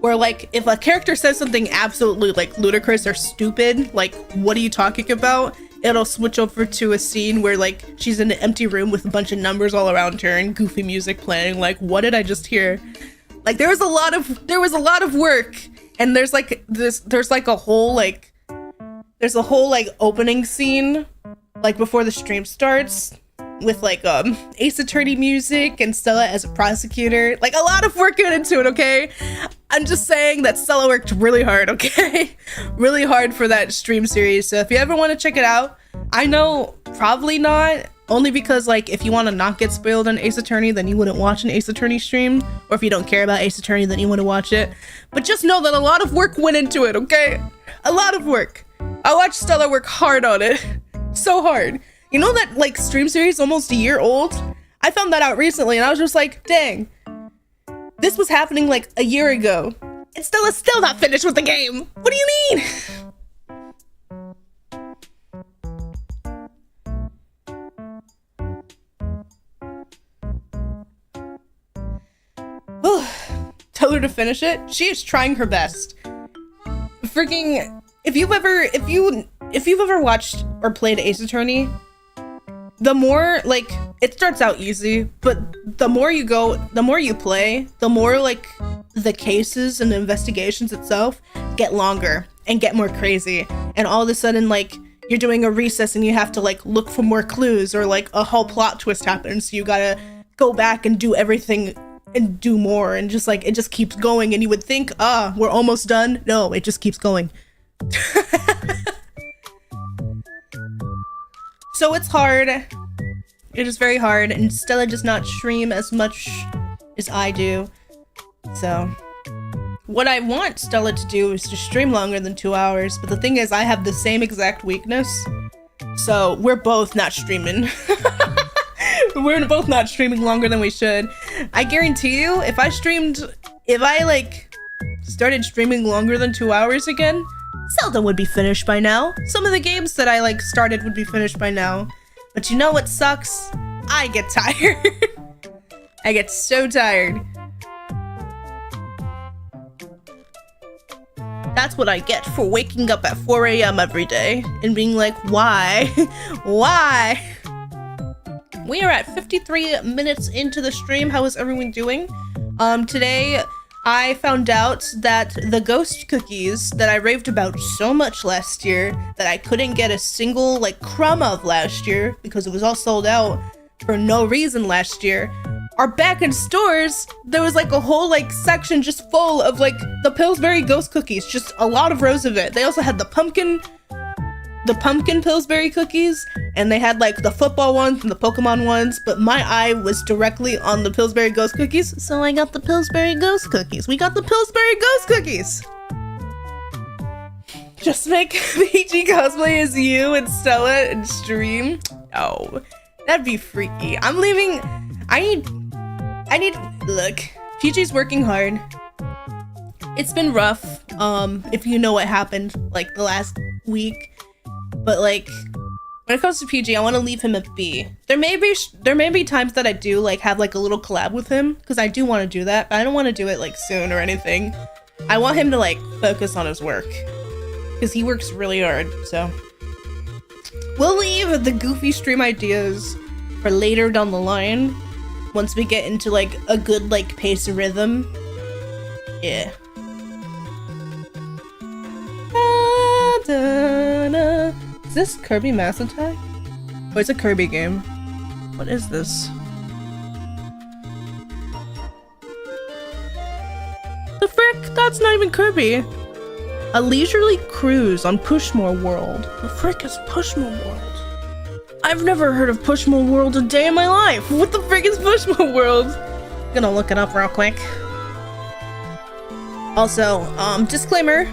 like if a character says something absolutely like ludicrous or stupid, like what are you talking about? It'll switch over to a scene where like she's in an empty room with a bunch of numbers all around her and goofy music playing. Like, what did I just hear? Like there was a lot of work, and there's a whole opening scene like before the stream starts. with like Ace Attorney music and Stella as a prosecutor. Like a lot of work went into it, okay? I'm just saying that Stella worked really hard, okay? Really hard for that stream series. So if you ever want to check it out, I know probably not, only because like if you want to not get spoiled on Ace Attorney, then you wouldn't watch an Ace Attorney stream, or if you don't care about Ace Attorney, then you wouldn't watch it. But just know that a lot of work went into it, okay? A lot of work. I watched Stella work hard on it. So hard. You know that like stream series almost a year old? I found that out recently and I was just like, dang, this was happening like a year ago and Stella's still not finished with the game. What do you mean? Tell her to finish it. She is trying her best. Freaking, if you've ever watched or played Ace Attorney, the more like it starts out easy, but the more you go, the more you play, the more like the cases and the investigations itself get longer and get more crazy, and all of a sudden like you're doing a recess and you have to like look for more clues, or like a whole plot twist happens, so you gotta go back and do everything and do more, and just like it just keeps going, and you would think, we're almost done. No, it just keeps going. So it's hard. It is very hard, and Stella does not stream as much as I do. So what I want Stella to do is to stream longer than 2 hours, but the thing is I have the same exact weakness. So we're both not streaming. We're both not streaming longer than we should. I guarantee you, if I like started streaming longer than 2 hours again, Zelda would be finished by now. Some of the games that I like started would be finished by now. But you know what sucks? I get tired. I get so tired. That's what I get for waking up at 4 a.m. every day and being like, why? Why? We are at 53 minutes into the stream. How is everyone doing? Today, I found out that the ghost cookies that I raved about so much last year that I couldn't get a single like crumb of last year because it was all sold out for no reason last year are back in stores. There was like a whole like section just full of like the Pillsbury ghost cookies, just a lot of rows of it. They also had the pumpkin Pillsbury cookies, and they had like the football ones and the Pokemon ones, but my eye was directly on the Pillsbury ghost cookies, so I got the Pillsbury ghost cookies. We got the Pillsbury ghost cookies! Just make PG cosplay as you and Stella and stream? Oh, that'd be freaky. I'm leaving. I need, look, PG's working hard. It's been rough, if you know what happened like the last week. But like, when it comes to PG, I want to leave him at B. There may be times that I do like have like a little collab with him, because I do want to do that, but I don't want to do it like soon or anything. I want him to like focus on his work, because he works really hard. So we'll leave the goofy stream ideas for later down the line, once we get into like a good like pace rhythm. Yeah. Is this Kirby Mass Attack? Oh, it's a Kirby game. What is this? The frick? That's not even Kirby. A leisurely cruise on Pushmore World. The frick is Pushmore World? I've never heard of Pushmore World a day in my life. What the frick is Pushmore World? I'm gonna look it up real quick. Also, disclaimer,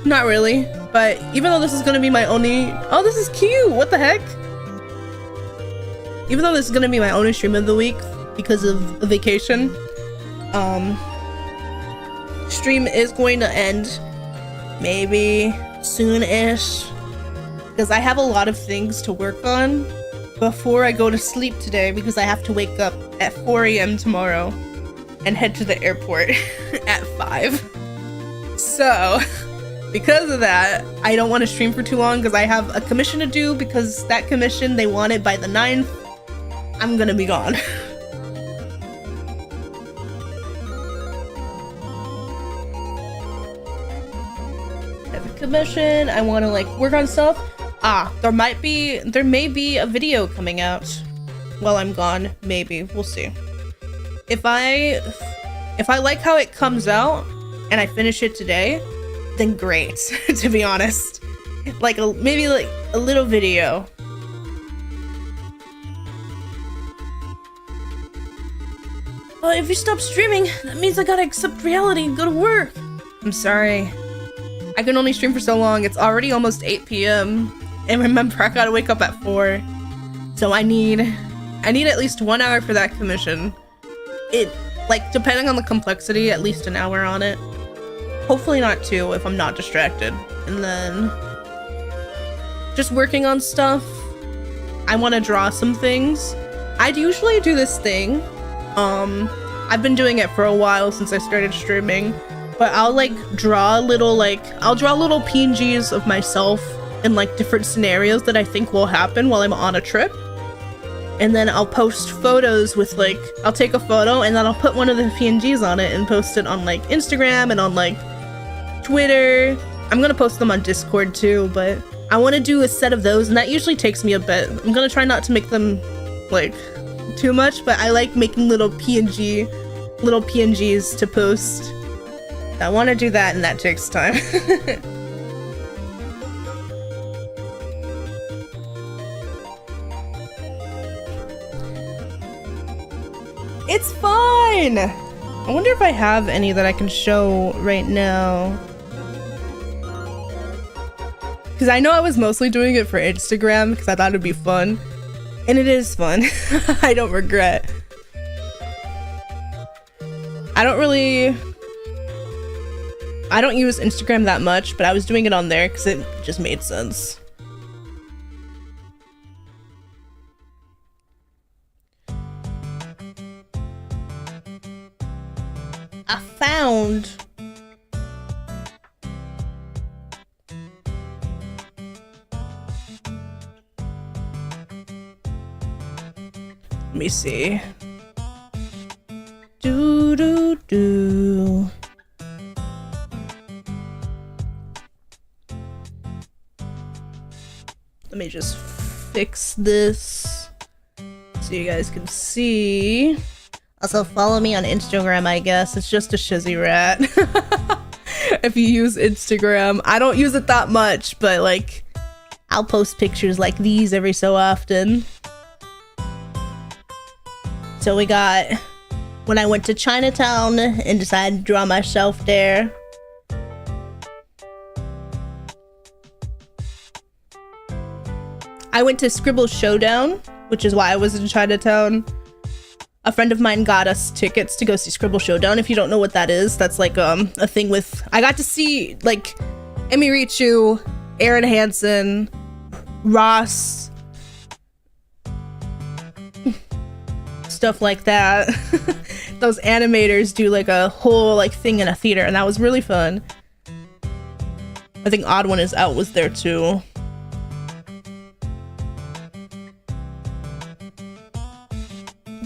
not really. But even though this is gonna be my only— oh, this is cute! What the heck? Even though this is gonna be my only stream of the week because of a vacation, stream is going to end maybe soon-ish, because I have a lot of things to work on before I go to sleep today, because I have to wake up at 4 a.m. tomorrow and head to the airport at 5. So because of that, I don't want to stream for too long, because I have a commission to do, because that commission, they want it by the 9th. I'm gonna be gone. I have a commission, I want to like work on stuff. There may be a video coming out while I'm gone. Maybe. We'll see. If I like how it comes out and I finish it today, then great, to be honest. Like maybe like a little video. Well, if you stop streaming, that means I gotta accept reality and go to work. I'm sorry. I can only stream for so long. It's already almost 8 p.m. And remember, I gotta wake up at 4. So I need at least 1 hour for that commission. Like, depending on the complexity, at least an hour on it. Hopefully not 2 if I'm not distracted. And then just working on stuff. I want to draw some things. I'd usually do this thing. I've been doing it for a while since I started streaming, but I'll like draw little PNGs of myself in like different scenarios that I think will happen while I'm on a trip. And then I'll post photos with like, I'll take a photo and then I'll put one of the PNGs on it and post it on like Instagram and on like Twitter. I'm gonna post them on Discord too, but I want to do a set of those and that usually takes me a bit. I'm gonna try not to make them like too much, but I like making little PNGs to post. I want to do that and that takes time. It's fine! I wonder if I have any that I can show right now. Because I know I was mostly doing it for Instagram because I thought it'd be fun. And it is fun. I don't regret. I don't use Instagram that much, but I was doing it on there because it just made sense. I found let me see. Do. Let me just fix this so you guys can see. Also follow me on Instagram, I guess. It's just a shizzy rat. If you use Instagram. I don't use it that much, but like I'll post pictures like these every so often. So we got when I went to Chinatown and decided to draw myself there. I went to Scribble Showdown, which is why I was in Chinatown. A friend of mine got us tickets to go see Scribble Showdown. If you don't know what that is, that's like a thing with... I got to see like Emi Richu, Aaron Hansen, Ross, stuff like that. Those animators do like a whole like thing in a theater, and that was really fun. I think Odd One Is Out was there too.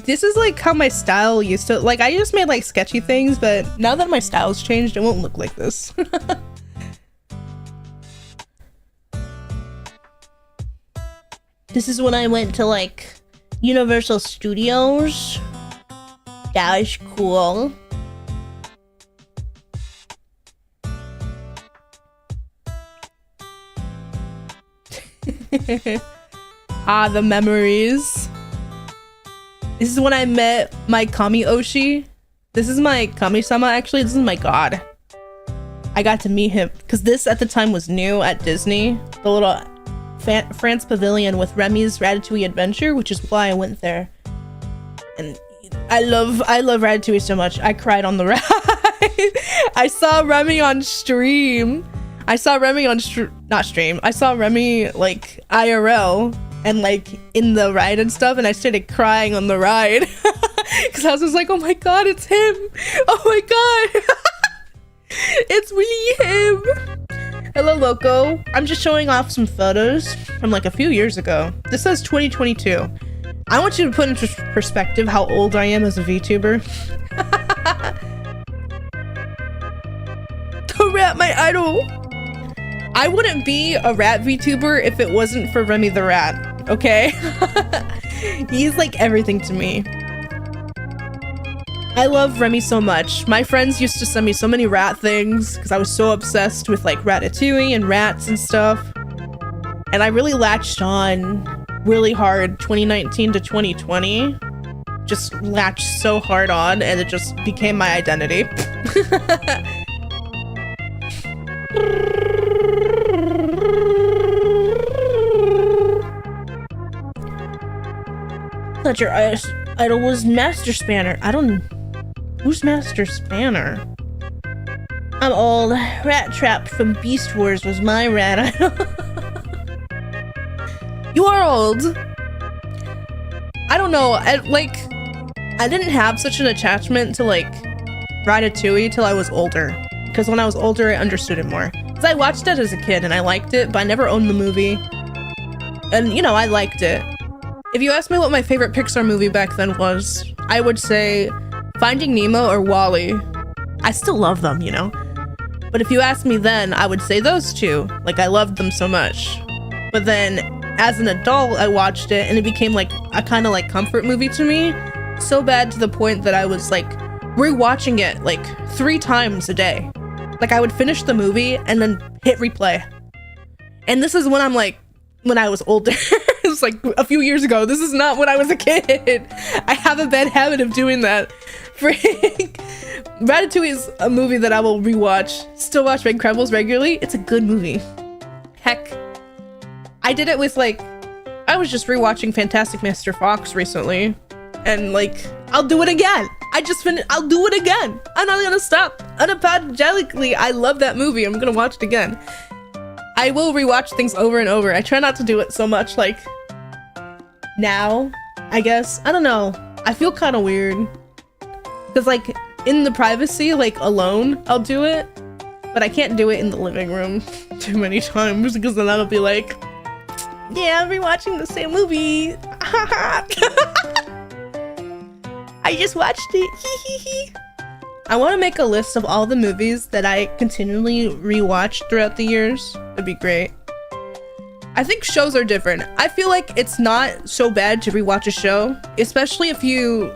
This is like how my style used to, like I just made like sketchy things, but now that my style's changed, it won't look like this. This is when I went to like Universal Studios. That was cool. Ah, the memories. This is when I met my Kami Oshi. This is my Kami-sama, actually. This is my god. I got to meet him because this at the time was new at Disney. The little France Pavilion with Remy's Ratatouille Adventure, which is why I went there. And I love Ratatouille so much. I cried on the ride. I saw Remy on stream. I saw Remy on not stream. I saw Remy like IRL. And like in the ride and stuff, and I started crying on the ride because I was just like, oh my god, it's him. Oh my god. It's really him. Hello, Loco. I'm just showing off some photos from like a few years ago. This says 2022. I want you to put into perspective how old I am as a VTuber. The rat, my idol. I wouldn't be a rat VTuber if it wasn't for Remy the Rat, okay? He's like everything to me. I love Remy so much. My friends used to send me so many rat things because I was so obsessed with like Ratatouille and rats and stuff. And I really latched on really hard 2019 to 2020. Just latched so hard on and it just became my identity. Thought your idol was Master Spanner. I don't... Who's Master Spanner? I'm old. Rat Trap from Beast Wars was my rat idol. You are old. I don't know. I didn't have such an attachment to like Ratatouille till I was older. Because when I was older, I understood it more. Because I watched it as a kid and I liked it, but I never owned the movie. And you know, I liked it. If you asked me what my favorite Pixar movie back then was, I would say Finding Nemo or WALL-E. I still love them, you know? But if you asked me then, I would say those two. Like, I loved them so much. But then, as an adult, I watched it, and it became, like, a kind of, like, comfort movie to me. So bad to the point that I was, like, rewatching it, like, 3 times a day. Like, I would finish the movie, and then hit replay. And this is when I'm, like, when I was older. It was, like, a few years ago. This is not when I was a kid. I have a bad habit of doing that. Freak. Ratatouille is a movie that I will rewatch. Still watch The Incredibles regularly. It's a good movie. Heck, I did it with like, I was just rewatching Fantastic Mr. Fox recently, and like, I'll do it again. I'll do it again. I'm not gonna stop. Unapologetically, I love that movie. I'm gonna watch it again. I will rewatch things over and over. I try not to do it so much like now, I guess. I don't know. I feel kind of weird. Because like in the privacy, like alone, I'll do it. But I can't do it in the living room too many times because then I'll be like, yeah, I'm rewatching the same movie. I just watched it. I want to make a list of all the movies that I continually rewatch throughout the years. That'd be great. I think shows are different. I feel like it's not so bad to rewatch a show, especially if you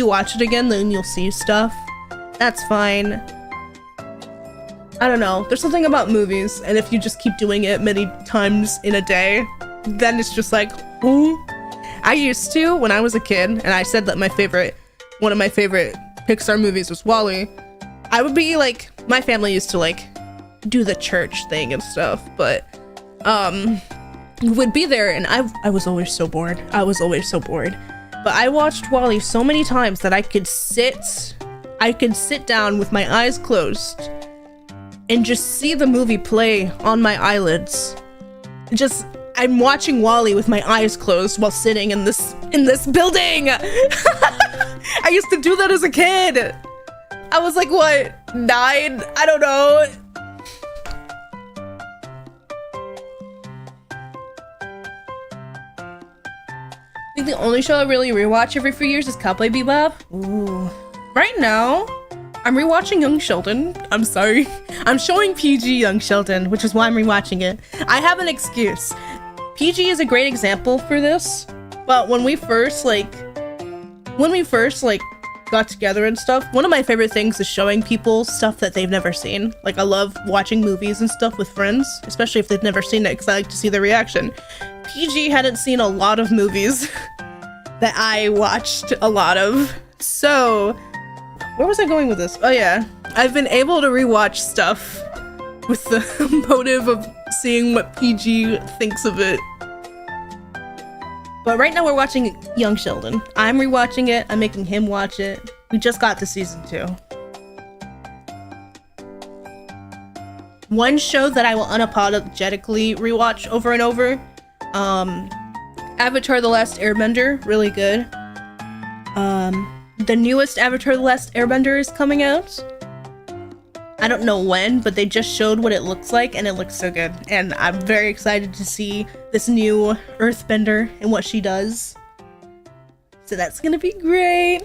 watch it again, then you'll see stuff. That's fine. I don't know. There's something about movies, and if you just keep doing it many times in a day, then it's just like, ooh. I used to, when I was a kid, and I said that one of my favorite Pixar movies was WALL-E. I would be like, my family used to like do the church thing and stuff, but would be there and I was always so bored. But I watched WALL-E so many times that I could sit down with my eyes closed and just see the movie play on my eyelids. I'm watching WALL-E with my eyes closed while sitting in this building. I used to do that as a kid. I was like, what, 9? I don't know. I think the only show I really rewatch every few years is Cowboy Bebop. Ooh. Right now, I'm rewatching Young Sheldon. I'm sorry. I'm showing PG Young Sheldon, which is why I'm rewatching it. I have an excuse. PG is a great example for this, but when we first got together and stuff, one of my favorite things is showing people stuff that they've never seen. Like, I love watching movies and stuff with friends, especially if they've never seen it, because I like to see their reaction. PG hadn't seen a lot of movies that I watched a lot of. So, where was I going with this? Oh yeah, I've been able to rewatch stuff with the motive of seeing what PG thinks of it. But right now we're watching Young Sheldon. I'm rewatching it, I'm making him watch it. We just got to season 2. One show that I will unapologetically rewatch over and over, Avatar: The Last Airbender, really good. The newest Avatar: The Last Airbender is coming out. I don't know when, but they just showed what it looks like, and it looks so good. And I'm very excited to see this new Earthbender and what she does. So that's gonna be great.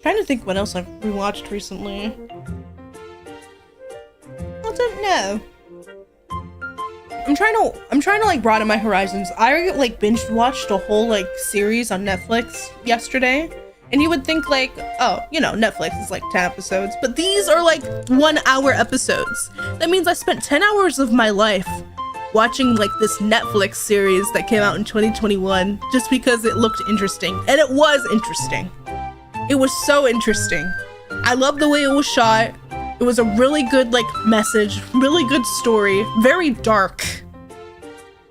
Trying to think what else I've rewatched recently. I don't know. I'm trying to like broaden my horizons. I like binge watched a whole like series on Netflix yesterday, and you would think like, oh, you know, Netflix is like 10 episodes, but these are like 1 hour episodes. That means I spent 10 hours of my life watching like this Netflix series that came out in 2021 just because it looked interesting. And it was interesting. It was so interesting. I love the way it was shot. It was a really good like message, really good story, very dark.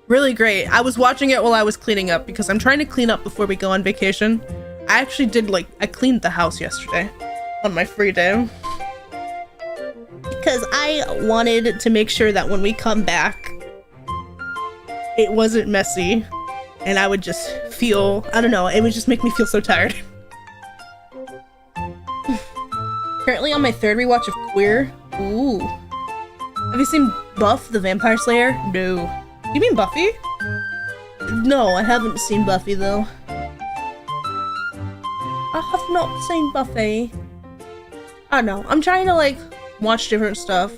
Really great. I was watching it while I was cleaning up because I'm trying to clean up before we go on vacation. I actually did like, I cleaned the house yesterday on my free day. Because I wanted to make sure that when we come back, it wasn't messy and I would just feel, I don't know, it would just make me feel so tired. Currently on my 3rd rewatch of Queer. Ooh. Have you seen Buff the Vampire Slayer? No. You mean Buffy? No, I haven't seen Buffy though. I have not seen Buffy. I don't know. I'm trying to like watch different stuff.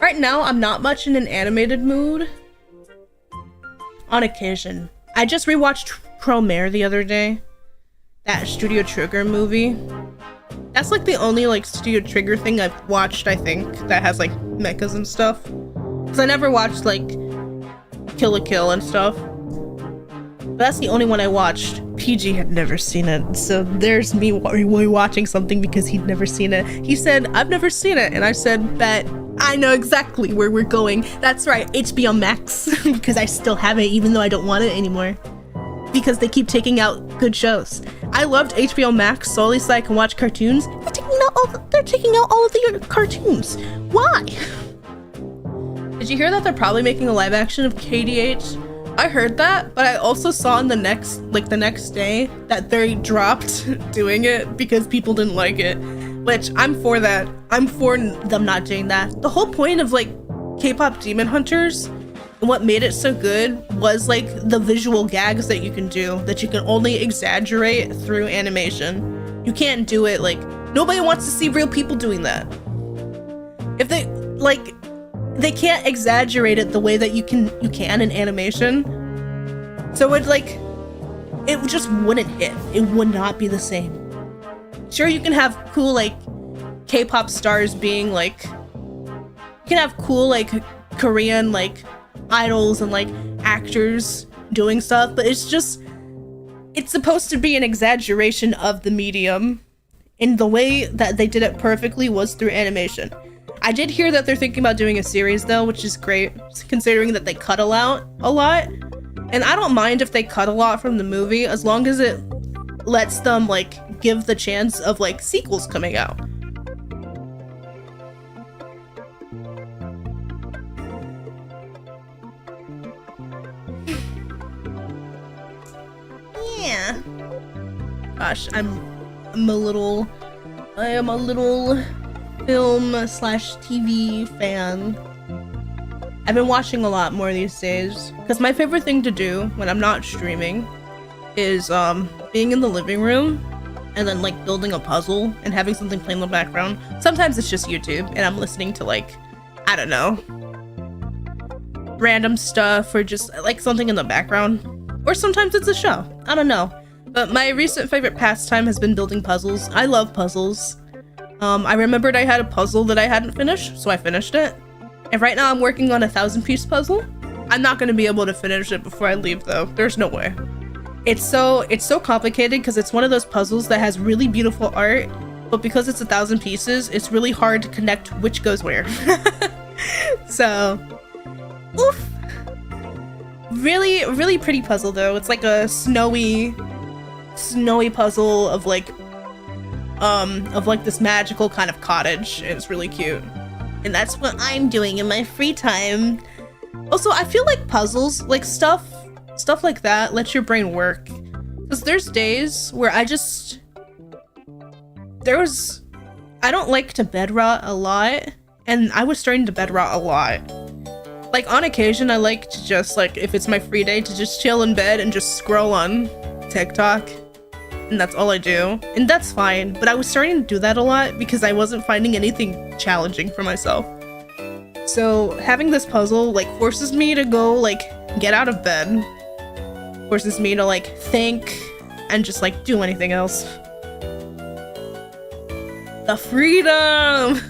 Right now, I'm not much in an animated mood. On occasion. I just rewatched Promare the other day. That Studio Trigger movie. That's like the only like Studio Trigger thing I've watched, I think, that has like mechas and stuff. Because I never watched like Kill la Kill and stuff. But that's the only one I watched. PG had never seen it, so there's me watching something because he'd never seen it. He said, I've never seen it, and I said, bet. I know exactly where we're going. That's right, HBO Max, because I still have it even though I don't want it anymore. Because they keep taking out good shows. I loved HBO Max solely so I can watch cartoons. They're taking out all of the cartoons. Why? Did you hear that they're probably making a live action of KDH? I heard that, but I also saw in the next day that they dropped doing it because people didn't like it. Which, I'm for that. I'm for them not doing that. The whole point of like K-pop Demon Hunters and what made it so good was like the visual gags that you can do, that you can only exaggerate through animation. You can't do it like, nobody wants to see real people doing that. If they, like, they can't exaggerate it the way that you can in animation. So it like, it just wouldn't hit. It would not be the same. Sure, you can have cool like K-pop stars being like, you can have cool like Korean like idols and like actors doing stuff, but it's supposed to be an exaggeration of the medium, and the way that they did it perfectly was through animation. I did hear that they're thinking about doing a series though, which is great considering that they cut a lot, and I don't mind if they cut a lot from the movie as long as it lets them like give the chance of like sequels coming out. Yeah. Gosh, I am a little film slash TV fan. I've been watching a lot more these days because my favorite thing to do when I'm not streaming is being in the living room and then like building a puzzle and having something play in the background. Sometimes it's just YouTube and I'm listening to like, I don't know, random stuff or just like something in the background. Or sometimes it's a show, I don't know. But my recent favorite pastime has been building puzzles. I love puzzles. I remembered I had a puzzle that I hadn't finished, so I finished it. And right now I'm working on a 1,000-piece puzzle. I'm not gonna be able to finish it before I leave though. There's no way. It's so complicated because it's one of those puzzles that has really beautiful art, but because it's 1,000 pieces, it's really hard to connect which goes where. So, oof. Really, really pretty puzzle though. It's like a snowy puzzle of like this magical kind of cottage. And it's really cute. And that's what I'm doing in my free time. Also, I feel like puzzles, like stuff like that lets your brain work. Because there's days where I don't like to bed rot a lot, and I was starting to bed rot a lot. Like on occasion, I like to just like, if it's my free day, to just chill in bed and just scroll on TikTok. And that's all I do. And that's fine, but I was starting to do that a lot because I wasn't finding anything challenging for myself. So having this puzzle like forces me to go like get out of bed, forces me to like think and just like do anything else. The freedom!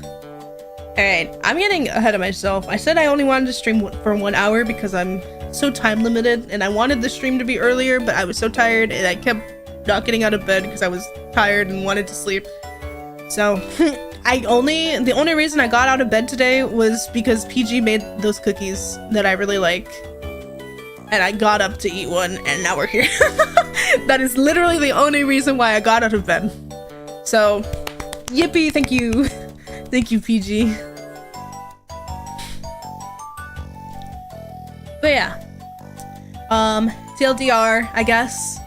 Alright, I'm getting ahead of myself. I said I only wanted to stream for 1 hour because I'm so time limited, and I wanted the stream to be earlier, but I was so tired and I kept not getting out of bed because I was tired and wanted to sleep. So the only reason I got out of bed today was because PG made those cookies that I really like, and I got up to eat one, and now we're here. That is literally the only reason why I got out of bed. So yippee, thank you. Thank you, PG. But yeah. TLDR, I guess.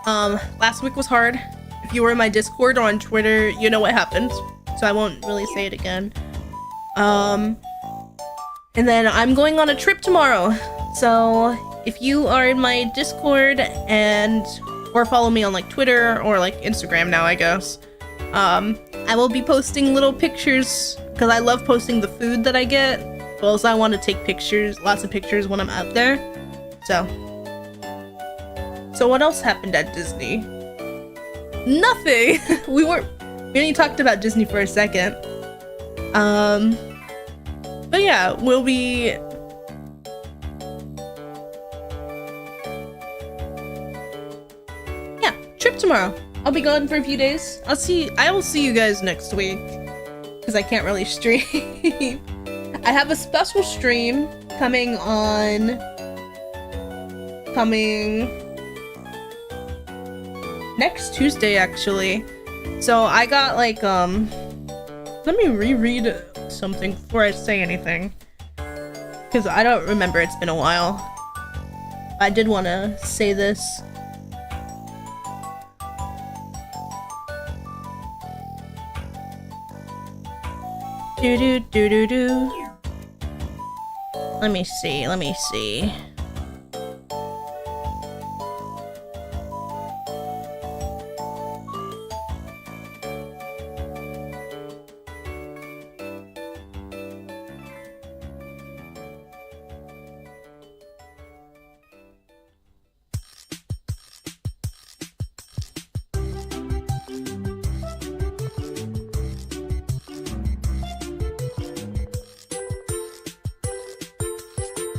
Last week was hard. If you were in my Discord or on Twitter, you know what happened. So I won't really say it again. And then I'm going on a trip tomorrow. So if you are in my Discord or follow me on like Twitter or like Instagram now, I guess. I will be posting little pictures because I love posting the food that I get. But also I want to take pictures, lots of pictures when I'm out there. So what else happened at Disney? Nothing! We only talked about Disney for a second. But yeah, we'll be... Yeah, trip tomorrow. I'll be gone for a few days. I will see you guys next week. Because I can't really stream. I have a special stream coming next Tuesday, actually. So I got like, let me reread something before I say anything. Because I don't remember, it's been a while. I did want to say this. Let me see.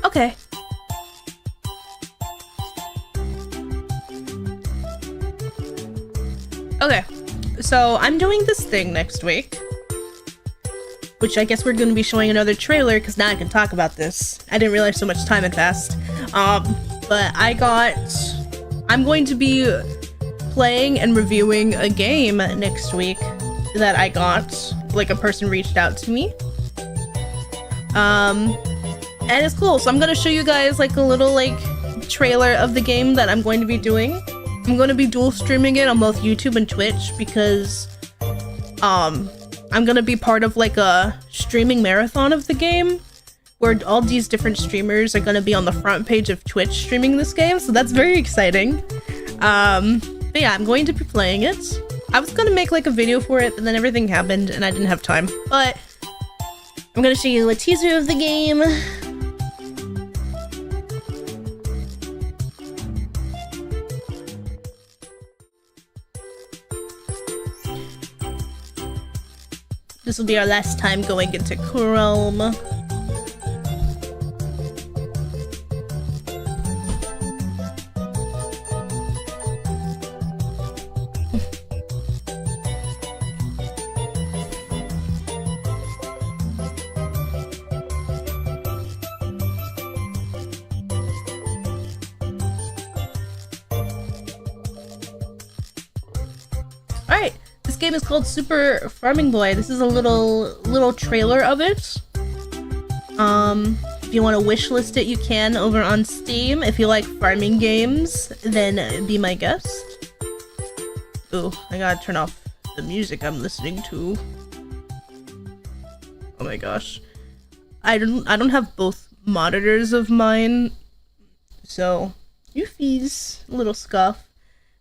Okay. Okay, so I'm doing this thing next week, which I guess we're going to be showing another trailer because now I can talk about this. I didn't realize so much time had passed. But I'm going to be playing and reviewing a game next week that I got. Like a person reached out to me. And it's cool, so I'm gonna show you guys like a little like trailer of the game that I'm going to be doing. I'm going to be dual streaming it on both YouTube and Twitch because I'm gonna be part of like a streaming marathon of the game where all these different streamers are gonna be on the front page of Twitch streaming this game, so that's very exciting. But yeah, I'm going to be playing it. I was gonna make like a video for it, but then everything happened and I didn't have time. But I'm gonna show you a teaser of the game. This will be our last time going into Chrome. Alright. This game is called Super Farming Boy. This is a little trailer of it. If you want to wishlist it, you can over on Steam. If you like farming games, then be my guest. Ooh, I gotta turn off the music I'm listening to. Oh my gosh. I don't have both monitors of mine, so Yuffie's a little scuff.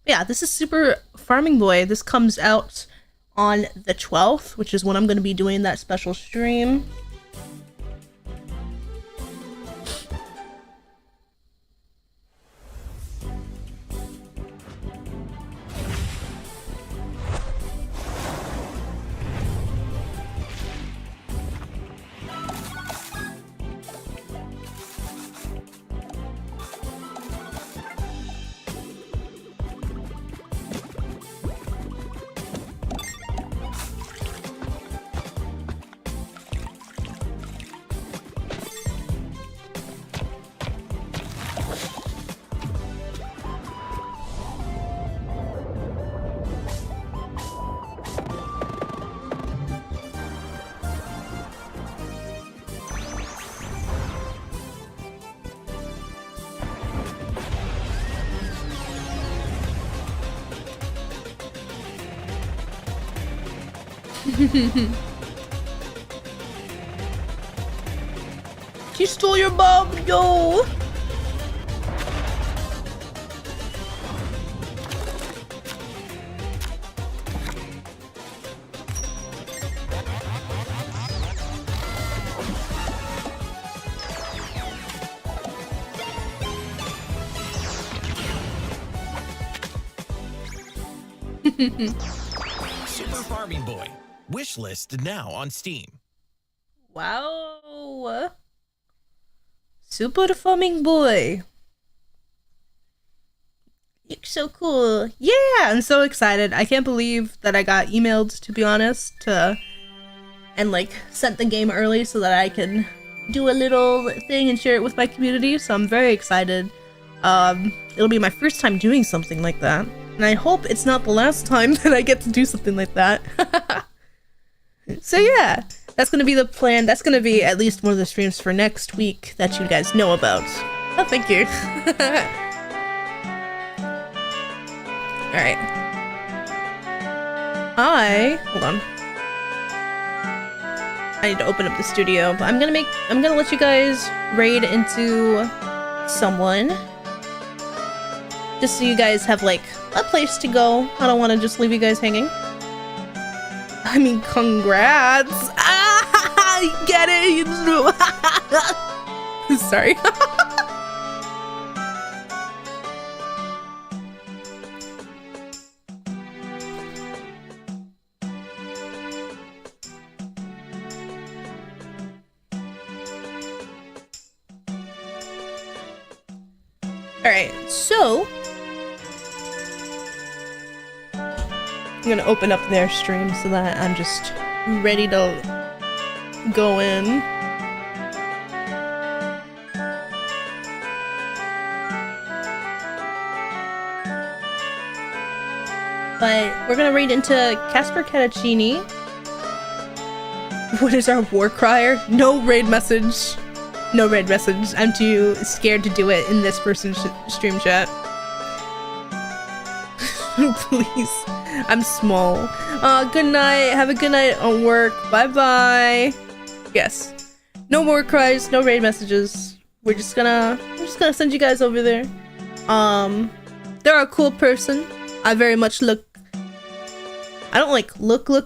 But yeah, this is Super Farming Boy. This comes out on the 12th, which is when I'm going to be doing that special stream. She stole your bomb, yo! Super Farming Boy. Wishlist now on Steam. Wow. Super Farming Boy. You're so cool. Yeah, I'm so excited. I can't believe that I got emailed, to be honest, and like sent the game early so that I can do a little thing and share it with my community. So I'm very excited. It'll be my first time doing something like that. And I hope it's not the last time that I get to do something like that. So yeah, that's gonna be the plan. That's gonna be at least one of the streams for next week that you guys know about. Oh, thank you. Alright. Hold on. I need to open up the studio, but I'm gonna let you guys raid into someone. Just so you guys have like a place to go. I don't want to just leave you guys hanging. I mean, congrats! Ah, get it! Sorry. Alright, so I'm gonna open up their stream so that I'm just ready to go in. But we're gonna raid into Casper Cataccini. What is our war crier? No raid message. No raid message. I'm too scared to do it in this person's stream chat. Please. I'm small. Good night. Have a good night on work. Bye-bye. Yes. No more cries, no raid messages. We're just gonna send you guys over there. They're a cool person. I very much look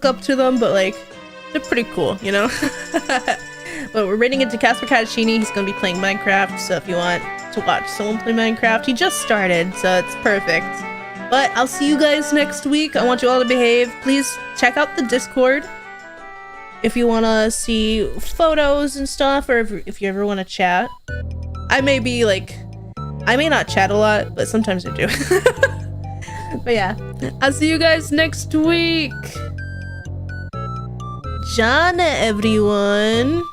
up to them, but like they're pretty cool, you know? But we're raiding into Casper Cataccini. He's gonna be playing Minecraft, so if you want to watch someone play Minecraft, he just started, so it's perfect. But I'll see you guys next week. I want you all to behave. Please check out the Discord if you want to see photos and stuff, or if you ever want to chat. I may not chat a lot, but sometimes I do. But yeah, I'll see you guys next week. Jana, everyone.